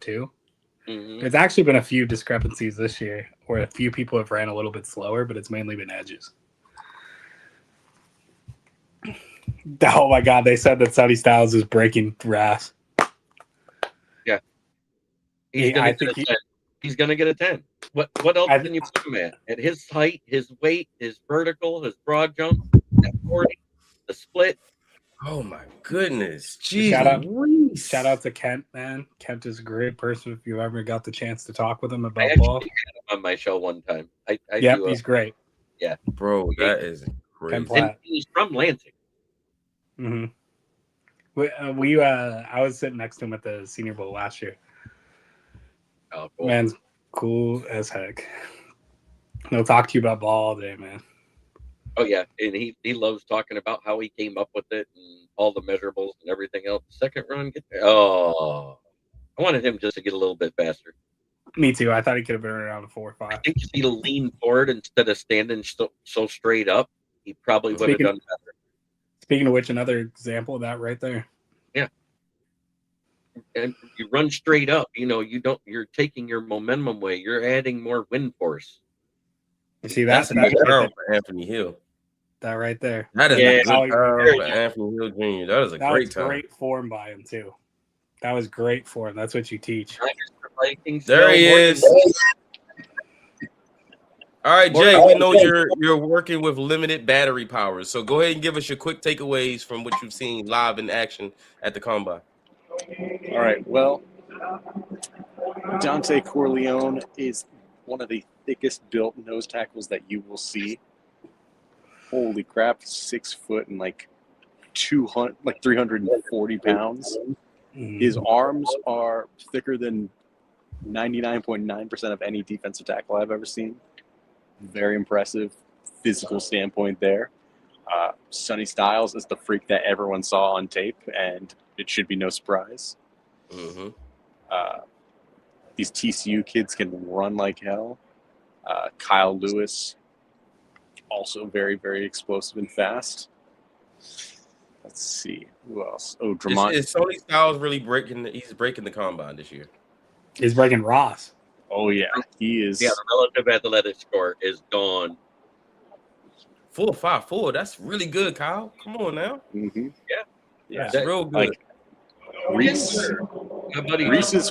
too. Mm-hmm. There's actually been a few discrepancies this year where a few people have ran a little bit slower, but it's mainly been edges. Oh my God, they said that Sonny Styles is breaking grass. Yeah. He's going to get a 10. He's going to get a 10. What else can you put him at? At his height, his weight, his vertical, his broad jump, that 40, the split. Oh my goodness. Jeez. Shout out to Kent, man. Kent is a great person if you ever got the chance to talk with him about I ball. actually had him on my show one time. He's great. Yeah. Bro, that is crazy. And he's from Lansing. Mm-hmm. I was sitting next to him at the Senior Bowl last year. Oh, cool. Man's cool as heck. He'll talk to you about ball all day, man. Oh yeah, and he loves talking about how he came up with it and all the measurables and everything else. Second run, I wanted him just to get a little bit faster. Me too. I thought he could have been around a 4 or 5. I think if he'd leaned forward instead of standing so straight up, he probably would have done better. Speaking of which, another example of that right there. Yeah. And you run straight up, you're taking your momentum away. You're adding more wind force. You see that's a good turn for Anthony Hill. That right there. That is a good turn for Anthony Hill Jr. That is a great turn. Great form by him too. That was great form. That's what you teach. There he is. All right, Jay, we know you're working with limited battery power, so go ahead and give us your quick takeaways from what you've seen live in action at the Combine. All right, well, Dante Corleone is one of the thickest built nose tackles that you will see. Holy crap, 6 foot and like 340 pounds. His arms are thicker than 99.9% of any defensive tackle I've ever seen. Very impressive physical standpoint there. Sonny Styles is the freak that everyone saw on tape, and it should be no surprise. Mm-hmm. These TCU kids can run like hell. Kyle Lewis, also very, very explosive and fast. Let's see. Who else? Oh, Dramont. Is Sonny Styles really breaking the Combine this year? He's breaking Ross. Oh, yeah. He is. Yeah, the relative athletic score is gone. 4.54. That's really good, Kyle. Come on now. Mm-hmm. Yeah. That's real good. Like, Reese's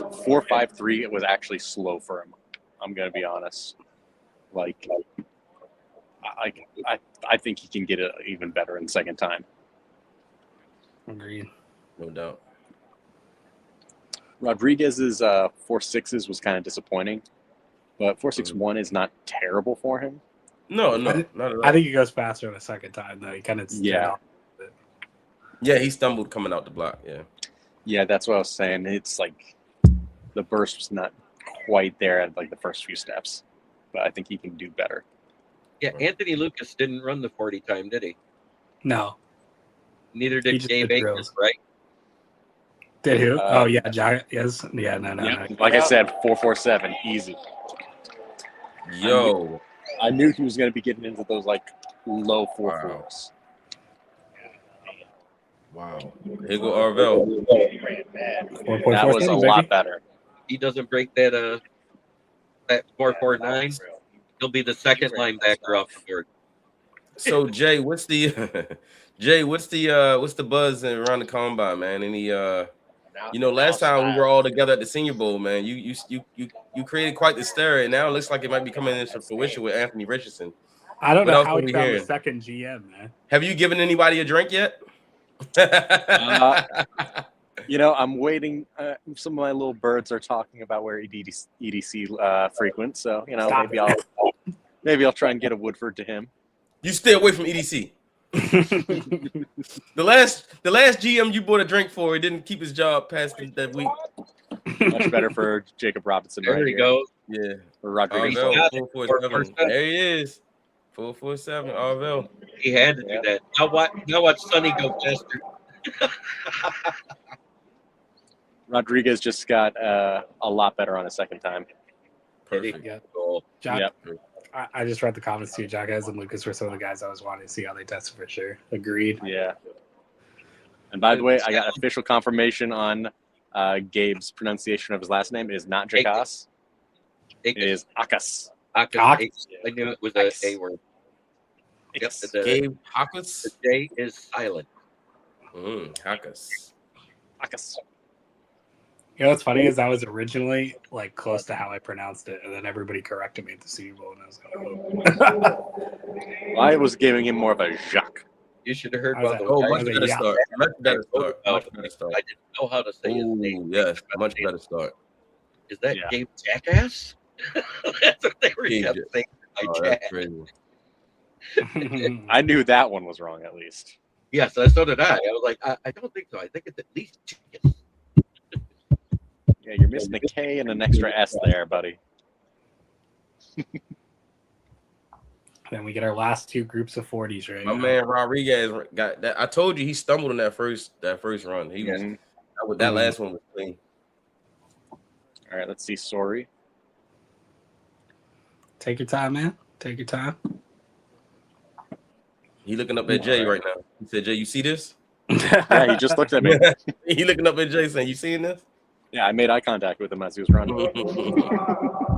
4.53 was actually slow for him. I'm going to be honest. Like, I think he can get it even better in second time. Agreed. No doubt. Rodriguez's 4.6s was kind of disappointing, but 4.61 is not terrible for him. No, not at all. I think he goes faster the second time, though. He kind of Yeah, he stumbled coming out the block. Yeah, that's what I was saying. It's like the burst was not quite there at like the first few steps, but I think he can do better. Yeah, Anthony Lucas didn't run the 40 time, did he? No. Neither did Gabe Akers, right? Did who? Yes. Yeah, no. Like I said, 4.47, easy. Yo. I knew he was going to be getting into those like low 4.4s. Wow. Here go Arvell. That was a lot better. He doesn't break that 4.49. He'll be the second linebacker off the board. So Jay, what's the buzz around the Combine, man? Any last time we were all together at the Senior Bowl, man, you created quite the stir, and now it looks like it might be coming into fruition with Anthony Richardson. I don't know how he found the second GM, man. Have you given anybody a drink yet? I'm waiting. Some of my little birds are talking about where EDC frequent, so maybe I'll try and get a Woodford to him. You stay away from EDC. The last GM you bought a drink for, he didn't keep his job past that week. Much better for Jacob Robinson. There he goes. Yeah. For Rodriguez. There he is. 4.47. Arvell. He had to do that. Now watch Sonny go faster. Rodriguez just got a lot better on his second time. Perfect. Yeah. Cool. I just read the comments too. Jaquez and Lucas were some of the guys I was wanting to see how they tested for sure. Agreed. Yeah. And by the way, I got official confirmation on Gabe's pronunciation of his last name. It is not Jakas. It is Akas. I knew it was a word. Yep, Gabe Hakas. The J is silent. Hakas. Akas. You know what's funny is I was originally like close to how I pronounced it, and then everybody corrected me at the Senior Bowl, and I was like, Well, I was giving him more of a Jacques. You should have heard I was about like, the Oh, I much was better like, start. Much better start. Much better start. I didn't know how to say his name. Yes, much better start. Is that Yeah. Gabe Jackass? That's what they were Gabe kept saying. Oh, that's crazy. I knew that one was wrong at least. Yes, so did I. I was like, I don't think so. I think it's at least chicken. Yeah, you're missing a K and an extra S there, buddy. Then we get our last two groups of 40s right My now. man Rodriguez got that. I told you he stumbled in that first run. He was that last one was clean. All right, let's see. Sorry. Take your time, man. Take your time. He looking up at Jay right now. He said, "Jay, you see this?" Yeah, he just looked at me. He looking up at Jay saying, "You seeing this?" Yeah, I made eye contact with him as he was running.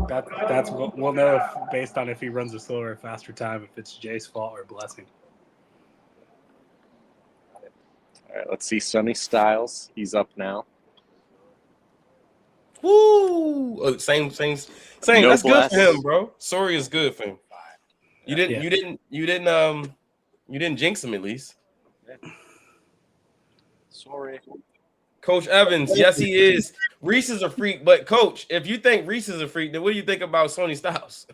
That's we'll know if, based on if he runs a slower or faster time, if it's Jay's fault or blessing. All right, let's see. Sonny Styles. He's up now. Woo! Oh, same. No That's bless. good for him, bro. Sorry is good for him. You didn't jinx him at least. Sorry. Coach Evans, yes, he is. Reese is a freak, but Coach, if you think Reese is a freak, then what do you think about Sonny Styles?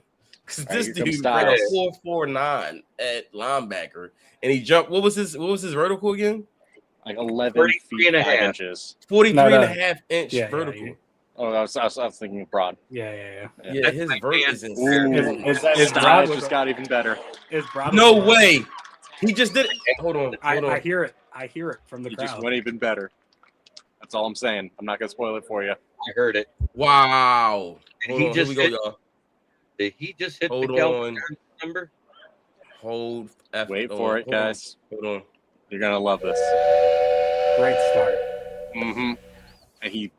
Because this Here comes dude ran a Styles. 4.49 at linebacker, and he jumped. What was his vertical again? Like 11 33 feet and a 5 half. inches. 43 No. and a half inch Yeah, vertical. yeah. Oh, I was thinking broad. Yeah. Yeah, That's his my vert man. is insane. Is Styles Broad just got even better. Is Broad No way. He just did it. Hold on. I hear it. I hear it from the He crowd. just went even better. That's all I'm saying. I'm not gonna spoil it for you. I heard it. Wow. Did Hold he on. just Here we hit- go, y'all. Did he just hit Hold the Calvin on. Johnson number? Hold. Wait for it, guys. Hold on. You're gonna love this. Great start. Mm-hmm. And he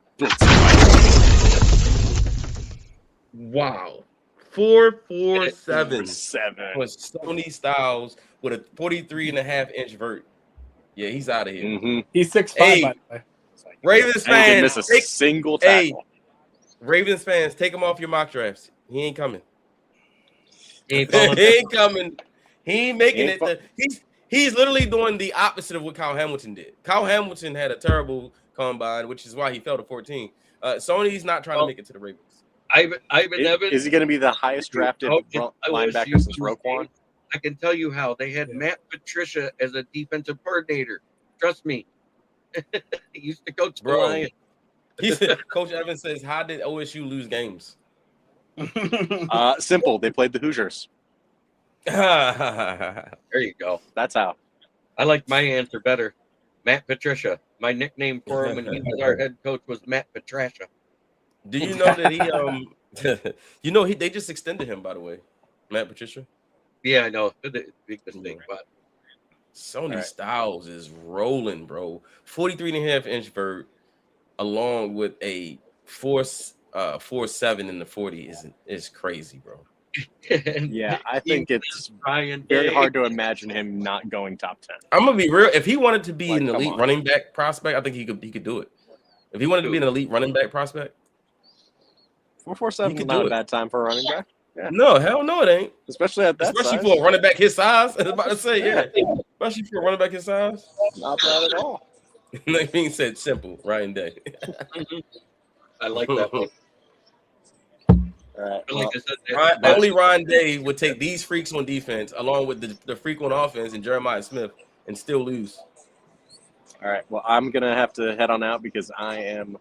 Wow. 4.47 7. was Sonny Styles with a 43 and a half inch vert. Yeah, he's out of here. Mm-hmm. He's 6'5", Hey. by the way. Ravens And he didn't fans, miss a single tackle. Ravens fans, take him off your mock drafts. He ain't coming. He ain't He falling. ain't coming. He ain't making He it. ain't He's literally doing the opposite of what Kyle Hamilton did. Kyle Hamilton had a terrible combine, which is why he fell to 14. Sony's not trying to make it to the Ravens. Ivan Evans. Is he going to be the highest drafted linebacker since Roquan? I can tell you how they had Matt Patricia as a defensive coordinator. Trust me. He used to coach the Bro. Lions. He said, Coach Evans says, "How did OSU lose games?" Simple. They played the Hoosiers. There you go. That's how. I like my answer better. Matt Patricia. My nickname for him when he was our head coach was Matt Patricia. Do you know that he they just extended him, by the way, Matt Patricia. Yeah, I know. Big mistake, but Sonny Right. Styles is rolling, bro. 43 and a half inch vert, along with a 4.7 in the 40 is crazy, bro. Yeah, I think it's Ryan very Day. hard to imagine him not going top 10. I'm gonna be real. If he wanted to be Like, an come elite on. running back prospect, I think he could do it. If he wanted to be an elite running back prospect, 4.47 He is could not do a it. bad time for a running back, no, hell no, it ain't. especially at that Especially size. for a running back his size. I was about to say, yeah. Especially for a running back his size. Not bad at all. Like being said, simple, Ryan Day. I like that one. All right. I like Well, this. Only Ryan Day would take these freaks on defense, along with the freak on offense and Jeremiah Smith, and still lose. all right. Well, I'm going to have to head on out because I am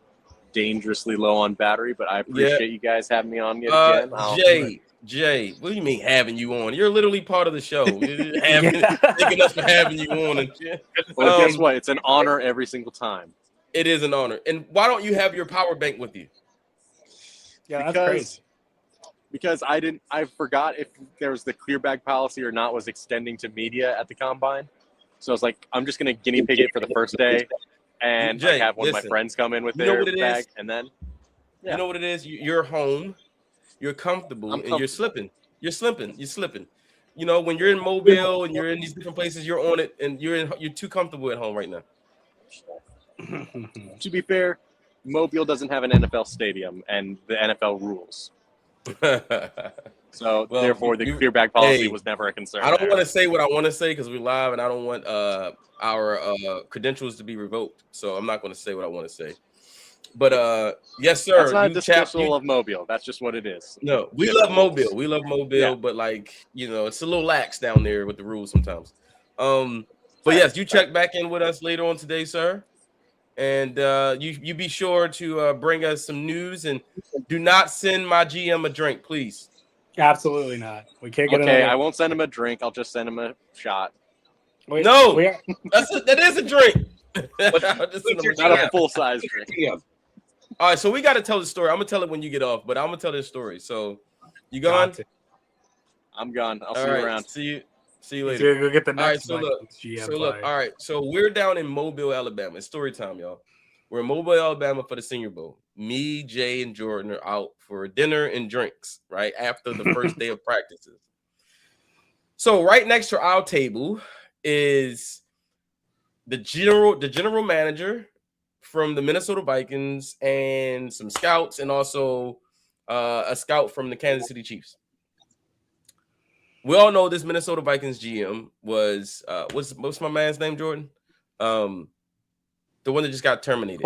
dangerously low on battery, but I appreciate you guys having me on yet again. Jay, what do you mean having you on? You're literally part of the show. Thanking us for having you on and shit. Well, guess what? It's an honor every single time. It is an honor. And why don't you have your power bank with you? Yeah, that's crazy. Because I forgot if there was the clear bag policy or not was extending to media at the combine. So I was like, I'm just going to guinea pig it for the first day. and Jay, have one of listen, my friends come in with you know their what it bag, is? and then You know what it is? You're home, you're comfortable, and you're slipping. You're slipping. You're slipping. You know, when you're in Mobile and you're in these different places, you're on it, and you're too comfortable at home right now. To be fair, Mobile doesn't have an NFL stadium and the NFL rules. So Well, therefore, the clear bag policy was never a concern. I don't want to say what I want to say because we're live, and I don't want our credentials to be revoked. So I'm not going to say what I want to say. But yes, sir. That's not a dismissal of Mobile. That's just what it is. No, we love Mobile. We love Mobile, but it's a little lax down there with the rules sometimes. But yes, you check back in with us later on today, sir. And you be sure to bring us some news, and do not send my GM a drink, please. Absolutely not. We can't get okay, I won't send him a drink. I'll just send him a shot. Wait, no, that is a drink. Not a full-size drink. All right, so we got to tell the story. I'm gonna tell it when you get off, but I'm gonna tell this story. So, you gone? I'm gone. I'll see you around. See you later. Go get the next all right. So we're down in Mobile, Alabama. It's story time, y'all. We're in Mobile, Alabama for the Senior Bowl. Me, Jay, and Jordan are out for dinner and drinks right after the first day of practices. So right next to our table is the general manager from the Minnesota Vikings and some scouts, and also a scout from the Kansas City Chiefs. We all know this Minnesota Vikings GM was what's my man's name, Jordan? The one that just got terminated.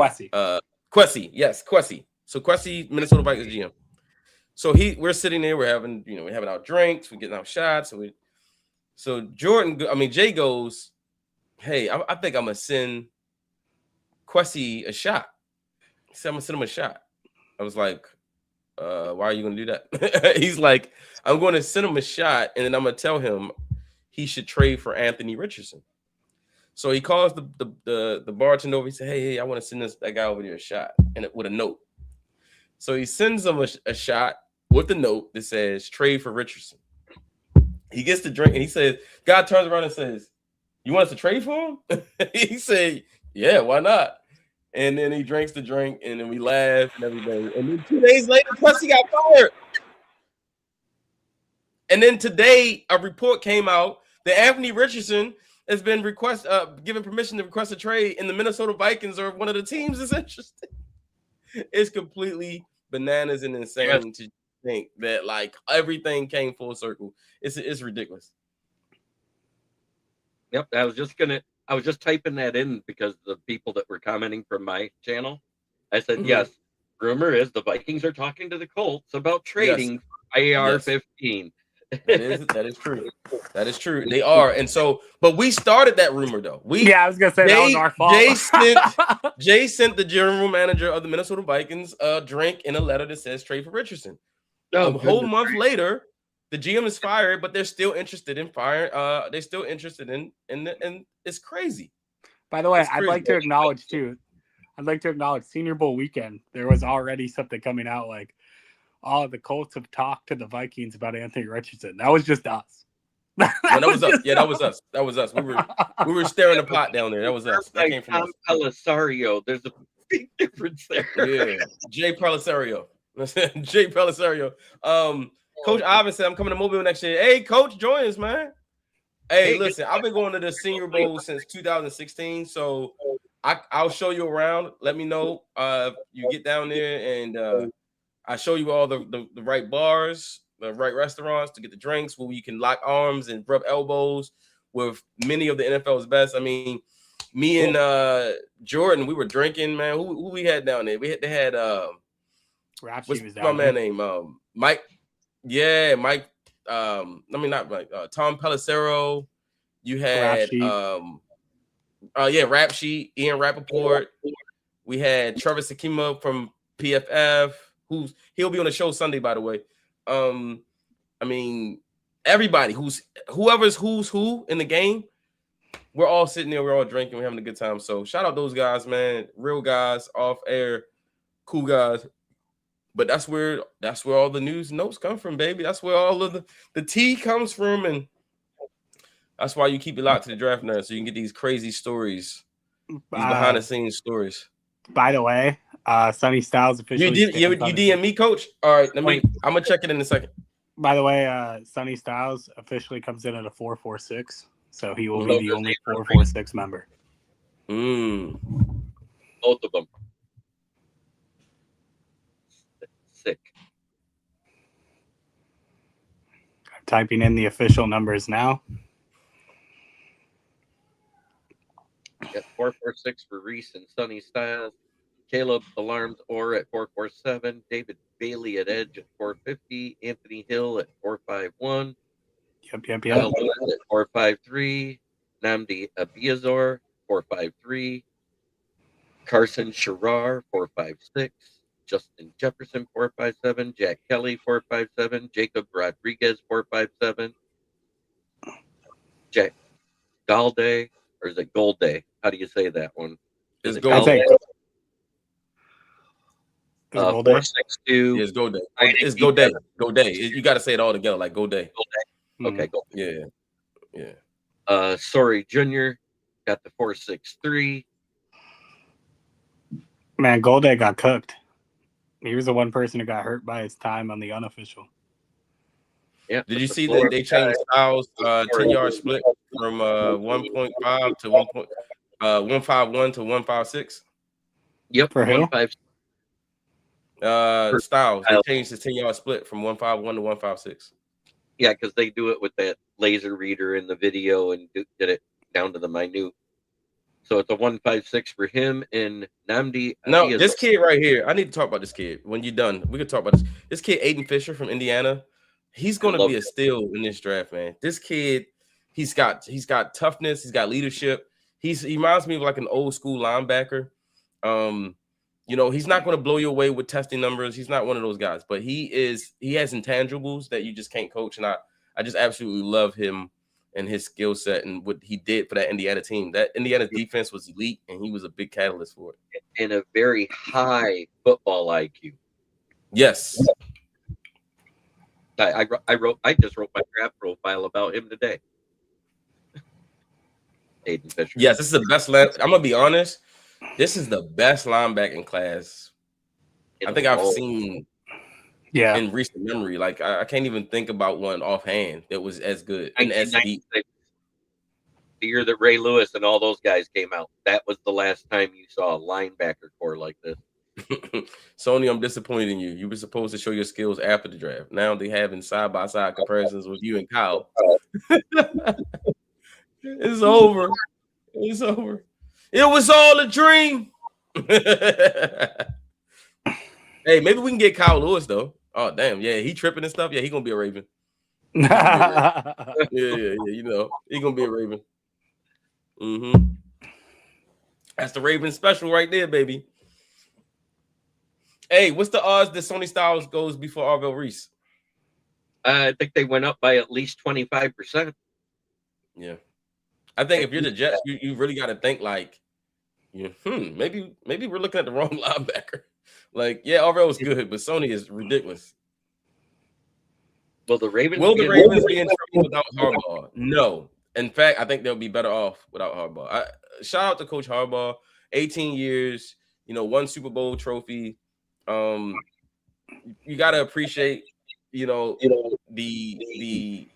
Kwesi. Yes, Kwesi. So Kwesi, Minnesota Vikings GM. So we're sitting there, we're having our drinks, we're getting our shots. So Jay goes, hey, I think I'm gonna send Kwesi a shot. He said, I'm gonna send him a shot. I was like, why are you gonna do that? He's like, I'm going to send him a shot, and then I'm gonna tell him he should trade for Anthony Richardson. So he calls the bartender over. He said, hey, I want to send that guy over there a shot, and with a note. So he sends him a shot with a note that says trade for Richardson. He gets the drink, and he says, guy turns around and says, you want us to trade for him? He said, yeah, why not? And then he drinks the drink, and then we laugh and everything. And then 2 days later, Kwesi got fired. And then today, a report came out that Anthony Richardson has been given permission to request a trade, and the Minnesota Vikings are one of the teams that's interested. It's completely bananas and insane to think that everything came full circle. It's ridiculous. Yep, I was just typing that in because the people that were commenting from my channel, I said, yes, rumor is the Vikings are talking to the Colts about trading AR-15. That is true. That is true. They are. And so, but we started that rumor though. I was gonna say that was our fault. Jay sent the general manager of the Minnesota Vikings a drink and a letter that says trade for Richardson. A whole month later, the GM is fired, but they're still interested in firing. They're still interested in it's crazy. By the way, I'd like to acknowledge Senior Bowl weekend. There was already something coming out like, oh, the Colts have talked to the Vikings about Anthony Richardson. That was just us. That was us. Yeah, that was us. That was us. We were stirring the pot down there. That was us. That came from Tom Pelissero. There's a big difference there. Yeah, Jay Pelissero. Jay Pelissero. Coach Ivan said, I'm coming to Mobile next year. Hey, Coach, join us, man. Hey, listen, I've been going to the Senior Bowl since 2016, so I'll show you around. Let me know if you get down there, and I show you all the right bars, the right restaurants to get the drinks where you can lock arms and rub elbows with many of the NFL's best. I mean, me and Jordan, we were drinking, man. Who we had down there? They had what's my man name? Mike. Yeah, Mike. Tom Pelissero. You had Rap Sheet, Ian Rappaport. We had Trevor Sakima from PFF. He'll be on the show Sunday, by the way. I mean, everybody whoever's who's who in the game, we're all sitting there, we're all drinking, we're having a good time. So shout out those guys, man. Real guys, off air, cool guys. But that's where all the news notes come from, baby. That's where all of the tea comes from, and that's why you keep it locked to the Draft Nerd, so you can get these crazy stories These behind the scenes stories. By the way, Sonny Styles officially. You DM me, coach. All right, I'm gonna check it in a second. By the way, Sonny Styles officially comes in at a 4-4-6, so he will be the only 4-4-6 member. Both of them. Sick. I'm typing in the official numbers now. Got 4-4-6 for Reese and Sonny Styles. Caleb Alarmed Orr at 4-4-7. David Bailey at edge at 450. Anthony Hill at 4-5-1. Yep. Kyle Lewis at 4-5-3. Namdi Abiazor 4-5-3. Carson Sherrar 4-5-6. Justin Jefferson 4-5-7. Jack Kelly 4-5-7. Jacob Rodriguez 4-5-7. Jack Galday, or is it Golday? How do you say that one? It's Golday. 4-6-2. It's Golday. It's Golday. Golday. You got to say it all together, like Golday. Okay, Golday. Yeah. Sorry, Jr. got the 4-6-3. Man, Golday got cooked. He was the one person who got hurt by his time on the unofficial. Yeah. Did you see that they changed Styles 10-yard split from 1.5 to 1.51 to 1.56? Yep. For who? Styles. They changed the 10-yard split from 1.51 to 1.56. Yeah, because they do it with that laser reader in the video and did it down to the minute. So it's a 1.56 for him and Namdi. No, this kid right here. I need to talk about this kid. When you're done, we can talk about this. This kid, Aiden Fisher from Indiana. He's going to be a steal in this draft, man. This kid, he's got toughness. He's got leadership. He reminds me of like an old school linebacker. He's not going to blow you away with testing numbers. He's not one of those guys, but he has intangibles that you just can't coach. And I just absolutely love him and his skill set and what he did for that Indiana team. That Indiana defense was elite, and he was a big catalyst for it. And a very high football IQ. Yes. I just wrote my draft profile about him today. Aiden Fisher. Yes, this is the best. I'm gonna be honest. This is the best linebacking class I think I've seen. Yeah, in recent memory, like I can't even think about one offhand that was as good and as deep. The year that Ray Lewis and all those guys came out, that was the last time you saw a linebacker core like this. Sony, I'm disappointed in you. You were supposed to show your skills after the draft. Now they having side-by-side comparisons with you and Kyle. It's over. It's over. It was all a dream. Hey, maybe we can get Kyle Lewis though. Oh damn, yeah, he tripping and stuff. Yeah, he gonna be a Raven. Yeah. You know, he gonna be a Raven. That's the Raven special right there, baby. Hey, what's the odds that Sonny Styles goes before Arvell Reese? I think they went up by at least 25%. Yeah, I think if you're the Jets, you really got to think like, maybe we're looking at the wrong linebacker. Like, yeah, Arvell was good, but Sony is ridiculous. Will the Ravens be in trouble without Harbaugh? No. In fact, I think they'll be better off without Harbaugh. Shout out to Coach Harbaugh. 18 years, one Super Bowl trophy. You got to appreciate, the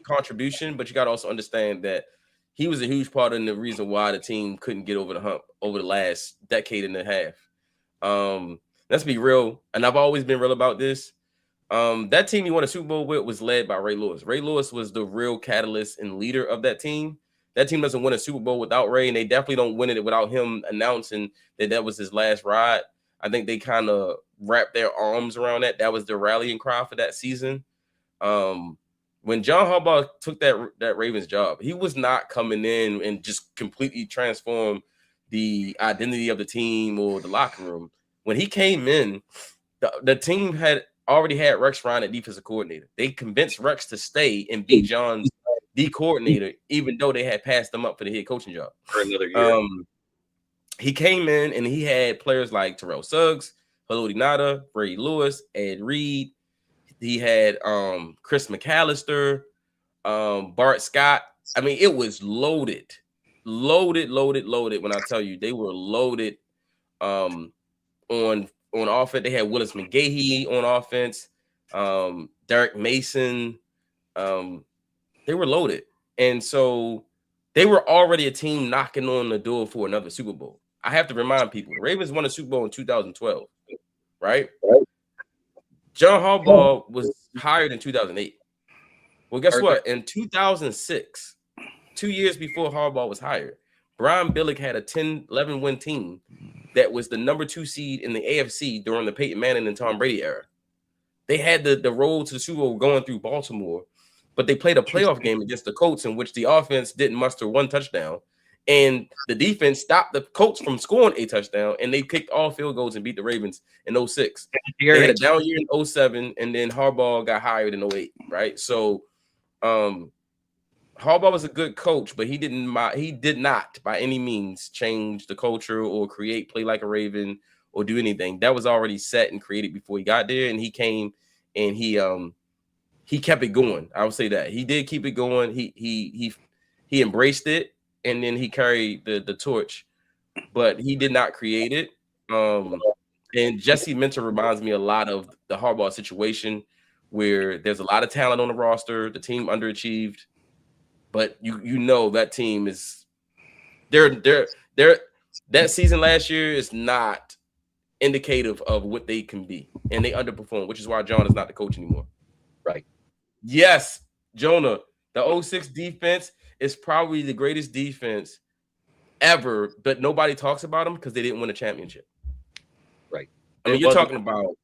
contribution, but you got to also understand that he was a huge part in the reason why the team couldn't get over the hump over the last decade and a half. Let's be real, and I've always been real about this. That team he won a Super Bowl with was led by Ray Lewis. Ray Lewis was the real catalyst and leader of that team. That team doesn't win a Super Bowl without Ray, and they definitely don't win it without him announcing that was his last ride. I think they kind of wrapped their arms around that. That was their rallying cry for that season. When John Harbaugh took that Ravens job, he was not coming in and just completely transform the identity of the team or the locker room. When he came in, the team had already had Rex Ryan at defensive coordinator. They convinced Rex to stay and be John's D coordinator, even though they had passed him up for the head coaching job for another year. He came in and he had players like Terrell Suggs, Haloti Ngata, Ray Lewis, Ed Reed. He had Chris McAllister, Bart Scott. I mean, it was loaded. loaded. When I tell you, they were loaded on offense. They had Willis McGahee on offense, Derek Mason. They were loaded. And so they were already a team knocking on the door for another Super Bowl. I have to remind people, the Ravens won a Super Bowl in 2012, right? John Harbaugh was hired in 2008. Well, guess what? In 2006, 2 years before Harbaugh was hired, Brian Billick had a 10-11 win team that was the number 2 seed in the AFC during the Peyton Manning and Tom Brady era. They had the road to the Super Bowl going through Baltimore, but they played a playoff game against the Colts in which the offense didn't muster 1 touchdown, and the defense stopped the Colts from scoring a touchdown, and they kicked all field goals and beat the Ravens in 06. They had a down year in 07, and then Harbaugh got hired in 08, right? So Harbaugh was a good coach, but he did not by any means change the culture or play like a Raven or do anything. That was already set and created before he got there, and he came and he kept it going. I would say that he did keep it going. He embraced it, and then he carried the torch, but he did not create it. And Jesse Minter reminds me a lot of the Harbaugh situation, where there's a lot of talent on the roster. The team underachieved, but you know that team is that season last year is not indicative of what they can be, and they underperformed, which is why John is not the coach anymore. Right. Yes, Jonah, the 06 defense is probably the greatest defense ever, but nobody talks about them because they didn't win a championship. Right. I mean, you're talking about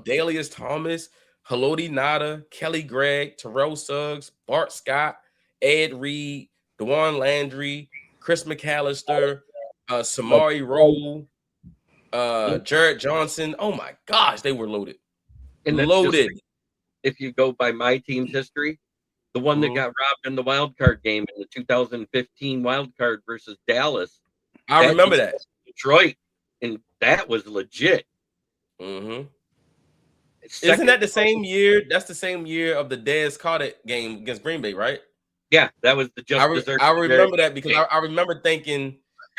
Dalius Thomas, Haloti Nada, Kelly Gregg, Terrell Suggs, Bart Scott, Ed Reed, DeJuan Landry, Chris McAllister, Samari Rowe, Jarrett Johnson. Oh my gosh, they were loaded. And loaded. If you go by my team's history, the one that got robbed in the wild card game in the 2015 wild card versus Dallas. I remember that. Detroit. And that was legit. Mm-hmm. Isn't that the same year? That's the same year of the Dez Carter game against Green Bay, right? Yeah, that was the I remember that because I remember thinking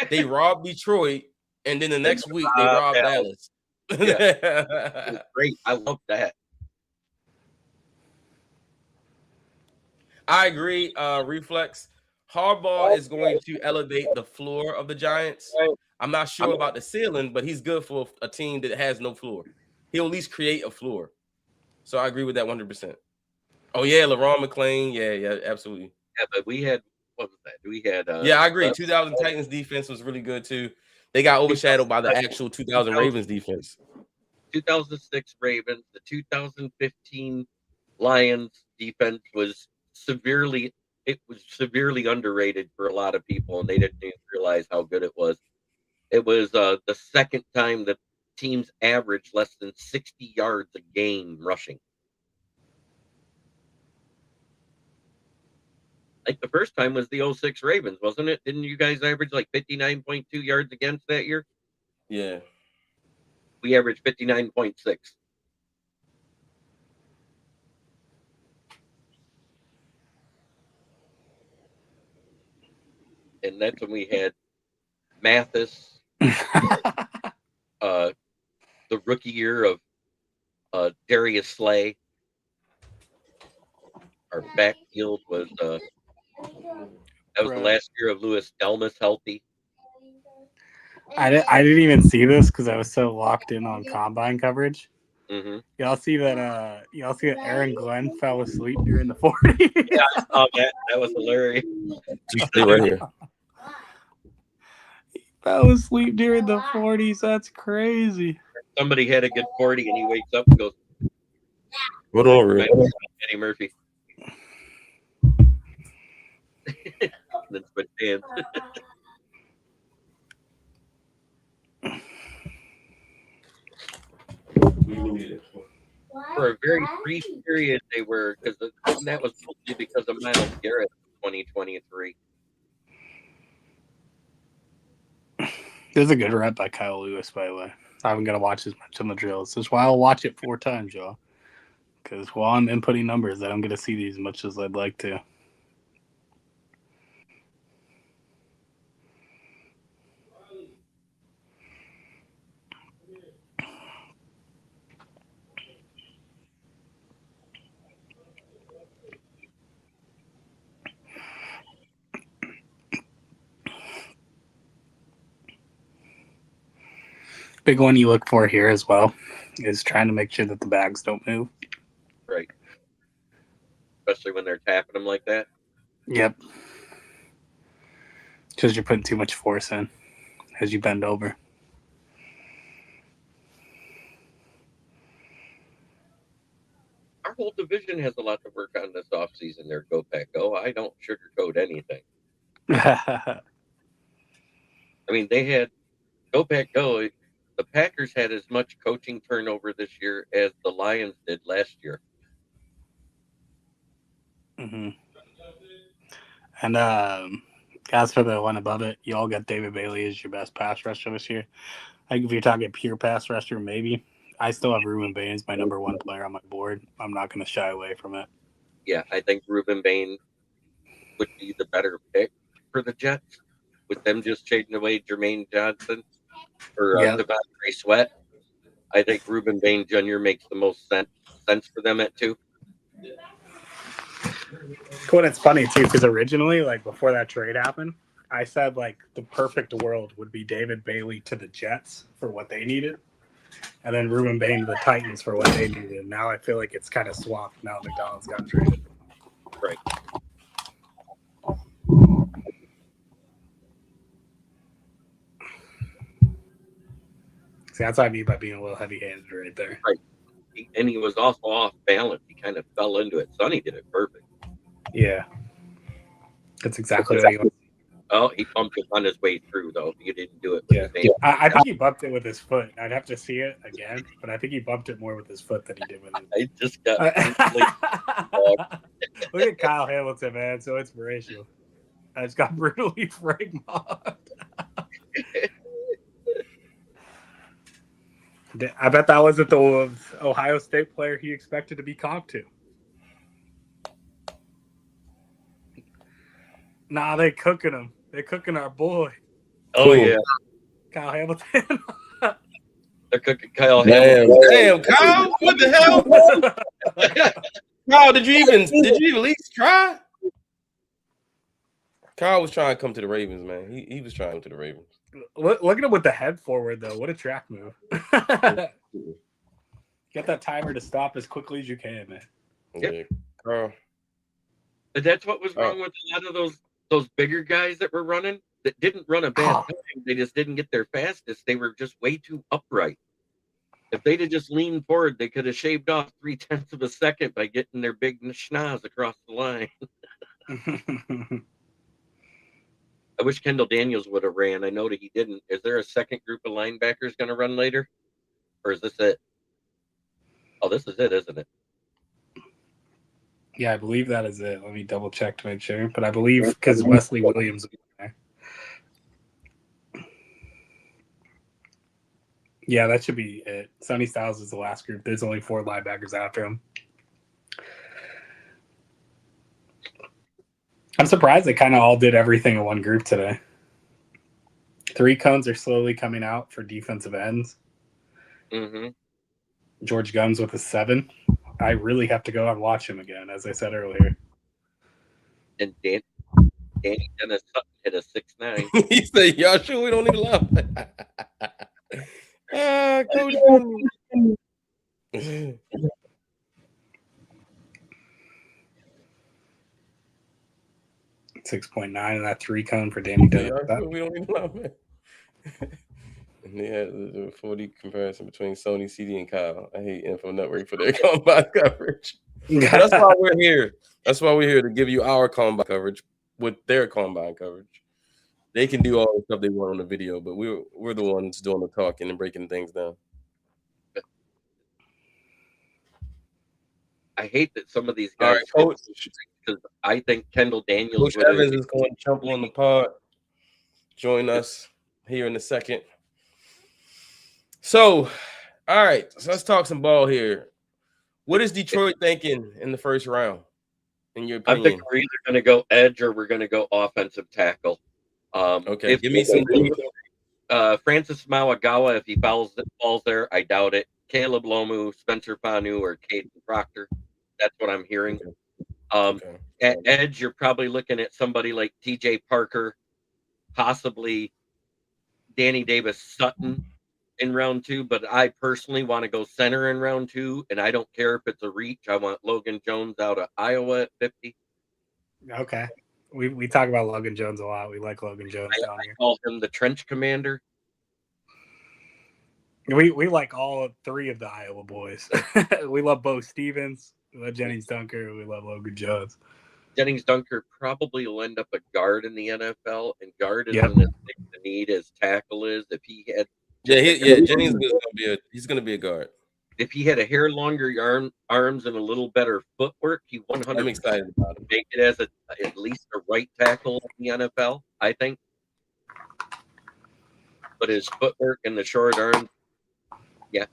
they robbed Detroit, and then the next week they robbed Dallas. Yeah. Great. I love that. I agree, Reflex. Harbaugh is going to elevate the floor of the Giants. I'm not sure about the ceiling, but he's good for a team that has no floor. He'll at least create a floor. So I agree with that 100%. Oh, yeah, LaRon McClain. Yeah, absolutely. Yeah, but we had, what was that? We had... yeah, I agree. 2000 Titans defense was really good, too. They got overshadowed by the actual 2000 Ravens defense. 2006 Ravens, the 2015 Lions defense was severely underrated for a lot of people, and they didn't even realize how good it was. It was the second time that teams averaged less than 60 yards a game rushing. Like the first time was the 06 Ravens, wasn't it? Didn't you guys average like 59.2 yards against that year? Yeah. We averaged 59.6. And that's when we had Mathis, the rookie year of Darius Slay. Our backfield was that was the last year of Louis Delmas healthy. I didn't even see this because I was so locked in on combine coverage. Mm-hmm. Y'all see that Aaron Glenn fell asleep during the 40? Yeah, I saw that. That was hilarious. You stay right here. He fell asleep during the 40s. That's crazy. Somebody had a good 40 and he wakes up and goes, "What over it?" Eddie Murphy. Then switch hands. For a very brief period, they were, because that was mostly because of Myles Garrett in 2023. There's a good rep by Kyle Lewis, by the way. I haven't got to watch as much on the drills. That's why I'll watch it 4 times, y'all. Because while I'm inputting numbers, I don't get to see these as much as I'd like to. big one you look for here as well is trying to make sure that the bags don't move. Right. Especially when they're tapping them like that. Yep. Because you're putting too much force in as you bend over. Our whole division has a lot to work on this offseason there, Go Pack Go. I don't sugarcoat anything. I mean, they had Go Pack Go. The Packers had as much coaching turnover this year as the Lions did last year. Mm-hmm. And as for the one above it, you all got David Bailey as your best pass rusher this year. Like if you're talking pure pass rusher, maybe. I still have Ruben Bain as my number one player on my board. I'm not going to shy away from it. Yeah, I think Ruben Bain would be the better pick for the Jets, with them just trading away Jermaine Johnson for Devontae Sweat. I think Ruben Bain Jr. makes the most sense for them at 2. Cool, and it's funny too because originally, like before that trade happened, I said like the perfect world would be David Bailey to the Jets for what they needed, and then Ruben Bain to the Titans for what they needed. Now I feel like it's kind of swapped now McDonald's got traded. Right. See, that's what I mean by being a little heavy-handed right there. Right. And he was also off balance. He kind of fell into it. Sonny did it perfect. Yeah. That's exactly what he was. Oh, he bumped it on his way through, though. He didn't do it. I think he bumped it with his foot. I'd have to see it again, but I think he bumped it more with his foot than he did with it. I just got Look at Kyle Hamilton, man. So inspirational. I just got brutally frag mobbed. I bet that wasn't the Ohio State player he expected to be comped to. Nah, they cooking him. They're cooking our boy. Oh, yeah. Kyle Hamilton. They're cooking Kyle Hamilton. Damn, Kyle, what the hell? Kyle, did you even at least try? Kyle was trying to come to the Ravens, man. He was trying to the Ravens. Look at him with the head forward, though. What a track move. Get that timer to stop as quickly as you can, man. Yep. Carl. But that's what was wrong with a lot of those bigger guys that were running that didn't run a bad time. They just didn't get their fastest. They were just way too upright. If they'd have just leaned forward, they could have shaved off 0.3 of a second by getting their big schnoz across the line. I wish Kendall Daniels would have ran. I know that he didn't. Is there a second group of linebackers going to run later? Or is this it? Oh, this is it, isn't it? Yeah, I believe that is it. Let me double check to make sure. But I believe because Wesley Williams will be there. Yeah, that should be it. Sonny Styles is the last group. There's only 4 linebackers after him. I'm surprised they kind of all did everything in one group today. 3 cones are slowly coming out for defensive ends. Mm-hmm. George Gumbs with a 7. I really have to go and watch him again, as I said earlier. And Danny Dennis Sutton hit a 6'9". He said, "Y'all sure we don't need a laugh?" Coach. 6.9 and that 3 cone for Danny Dennis. We don't need a laugh, man. And they had the 40 comparison between Sony, CD, and Kyle. I hate Info Network for their combine coverage. That's why we're here. That's why we're here to give you our combine coverage with their combine coverage. They can do all the stuff they want on the video, but we're the ones doing the talking and breaking things down. I hate that some of these guys, because I think Kendall Daniels Coach Evans is going to jump on the pod. Join us here in a second. So, all right, so let's talk some ball here. What is Detroit thinking in the first round, in your opinion? I think we're either going to go edge or we're going to go offensive tackle. Okay, give me some. Francis Mauagawa, if he falls there, I doubt it. Caleb Lomu, Spencer Panu, or Caden Proctor. That's what I'm hearing. At edge, you're probably looking at somebody like TJ Parker, possibly Danny Davis Sutton, in round 2, but I personally want to go center in round 2, and I don't care if it's a reach. I want Logan Jones out of Iowa at 50. Okay. We talk about Logan Jones a lot. We like Logan Jones down here. I call him the trench commander. We like all 3 of the Iowa boys. We love Bo Stevens. We love Jennings Dunker. We love Logan Jones. Jennings Dunker probably will end up a guard in the NFL, and guard isn't as big the need as tackle is. If he had, Jennings is gonna be a guard. If he had a hair longer arms and a little better footwork, he 100%. I'm excited about it. Make it as at least a right tackle in the NFL, I think. But his footwork and the short arms, yeah,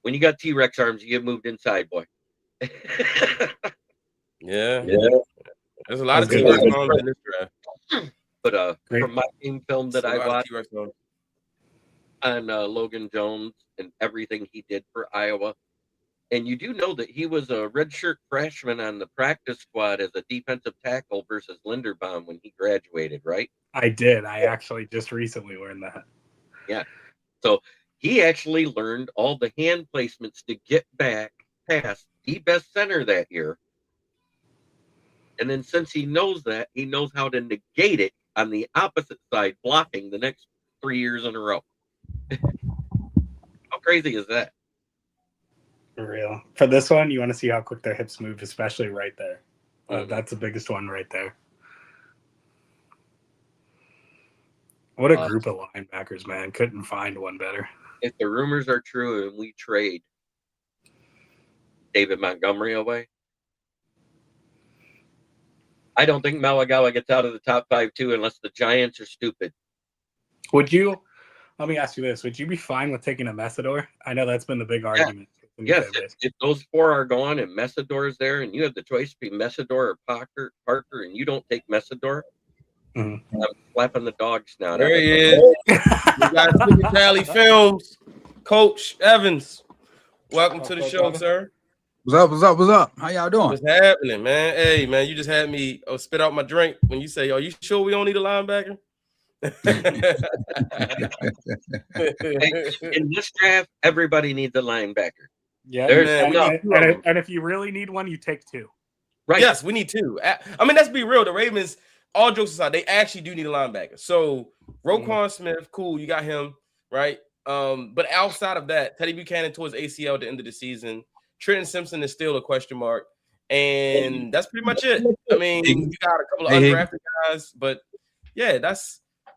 when you got T-Rex arms, you get moved inside, boy. Yeah. There's a lot of T-Rex arms in this draft. But from my game film that I watched on Logan Jones and everything he did for Iowa, and you do know that he was a redshirt freshman on the practice squad as a defensive tackle versus Linderbaum when he graduated, right? I did. I actually just recently learned that. Yeah. So he actually learned all the hand placements to get back past the best center that year. And then since he knows that, he knows how to negate it on the opposite side, blocking the next 3 years in a row. How crazy is that? For real. For this one, you want to see how quick their hips move, especially right there. That's the biggest one right there. What a group of linebackers, man. Couldn't find one better. If the rumors are true and we trade David Montgomery away, I don't think Malagawa gets out of the top 5 too unless the Giants are stupid. Let me ask you this. Would you be fine with taking a Messidor? I know that's been the big argument. Yes, if those 4 are gone and Messidor is there and you have the choice between Messidor or Parker, and you don't take Messidor, I'm slapping the dog's snout. There he is. You got Super Tally Films. Coach Evans. Welcome to the show, sir. What's up? How y'all doing? What's happening, man? Hey, man, you just had me spit out my drink when you say, "Are you sure we don't need a linebacker?" In this draft, everybody needs a linebacker. Yeah, and if you really need one, you take 2. Right? Yes, we need 2. I mean, let's be real. The Ravens, all jokes aside, they actually do need a linebacker. So Roquan Smith, cool, you got him, right? But outside of that, Teddy Buchanan towards ACL at the end of the season. Trenton Simpson is still a question mark, and that's pretty much it. I mean, you got a couple of undrafted guys, but yeah,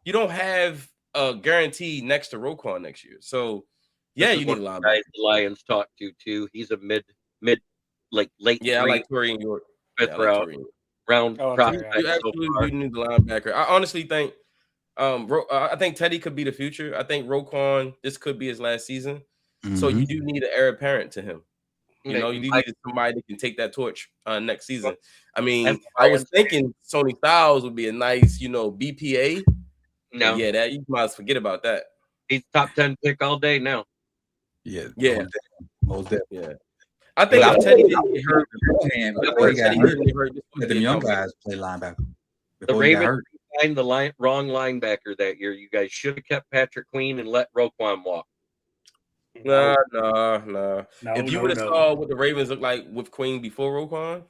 you don't have a guarantee next to Roquan next year. So yeah, you need a linebacker. The Lions talk to too. He's a mid late. Yeah, I like Torian York. 5th round prospect. You absolutely need the linebacker. I honestly think I think Teddy could be the future. I think Roquan, this could be his last season. So you do need an heir apparent to him. You know, you need somebody that can take that torch next season. I mean, I was thinking Sonny Styles would be a nice, BPA. No, yeah, that you might forget about that. He's top 10 pick all day now. Yeah. Most definitely. Yeah. I think if Teddy didn't get hurt, let them young guys play linebacker. The Ravens signed the wrong linebacker that year. You guys should have kept Patrick Queen and let Roquan walk. No. If you would have saw what the Ravens looked like with Queen before Roquan,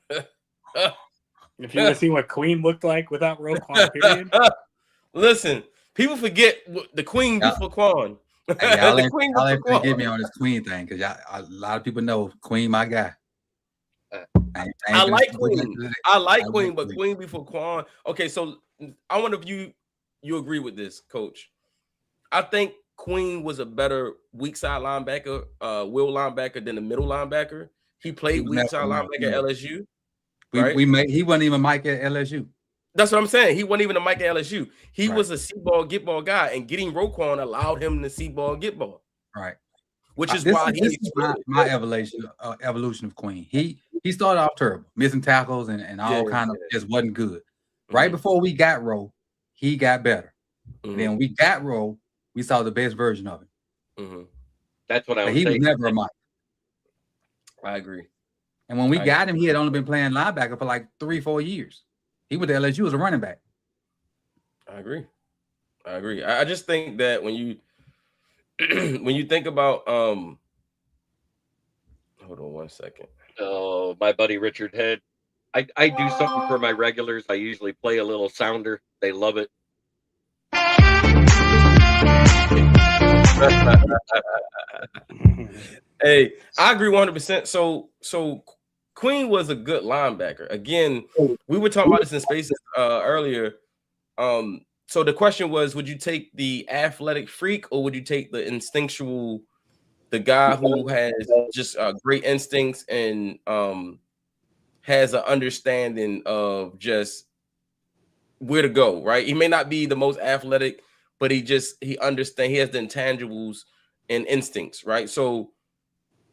if you would have seen what Queen looked like without Roquan, period. Listen, people forget the Queen before Quan. Y'all ain't forgive me on this Queen thing because a lot of people know Queen, my guy. I like Queen, but Queen before Quan. Okay, so I wonder if you agree with this, Coach. I think Queen was a better weak side linebacker, will linebacker than the middle linebacker. He played weak side linebacker at LSU. He wasn't even Mike at LSU. That's what I'm saying. He wasn't even a Mike at LSU. He was a see ball, get ball guy, and getting Roquan allowed him to see ball, get ball. Right. Which is why this is my evolution of Queen. He started off terrible, missing tackles and all kind of just wasn't good. Right before we got Rowe, he got better. Then we got Rowe, we saw the best version of him. That's what I was saying. He was never a Mike. I agree. And when we got him, he had only been playing linebacker for like 3-4 years. He went to LSU as a running back. I agree. I just think that when you when you think about hold on one second. Oh, my buddy Richard Head. I do something for my regulars. I usually play a little sounder. They love it. Hey, I agree 100%. So Queen was a good linebacker. Again, we were talking about this in Spaces earlier. So the question was, would you take the athletic freak or would you take the instinctual, the guy who has just great instincts and has an understanding of just where to go, right? He may not be the most athletic, but he understands, he has the intangibles and instincts, right? So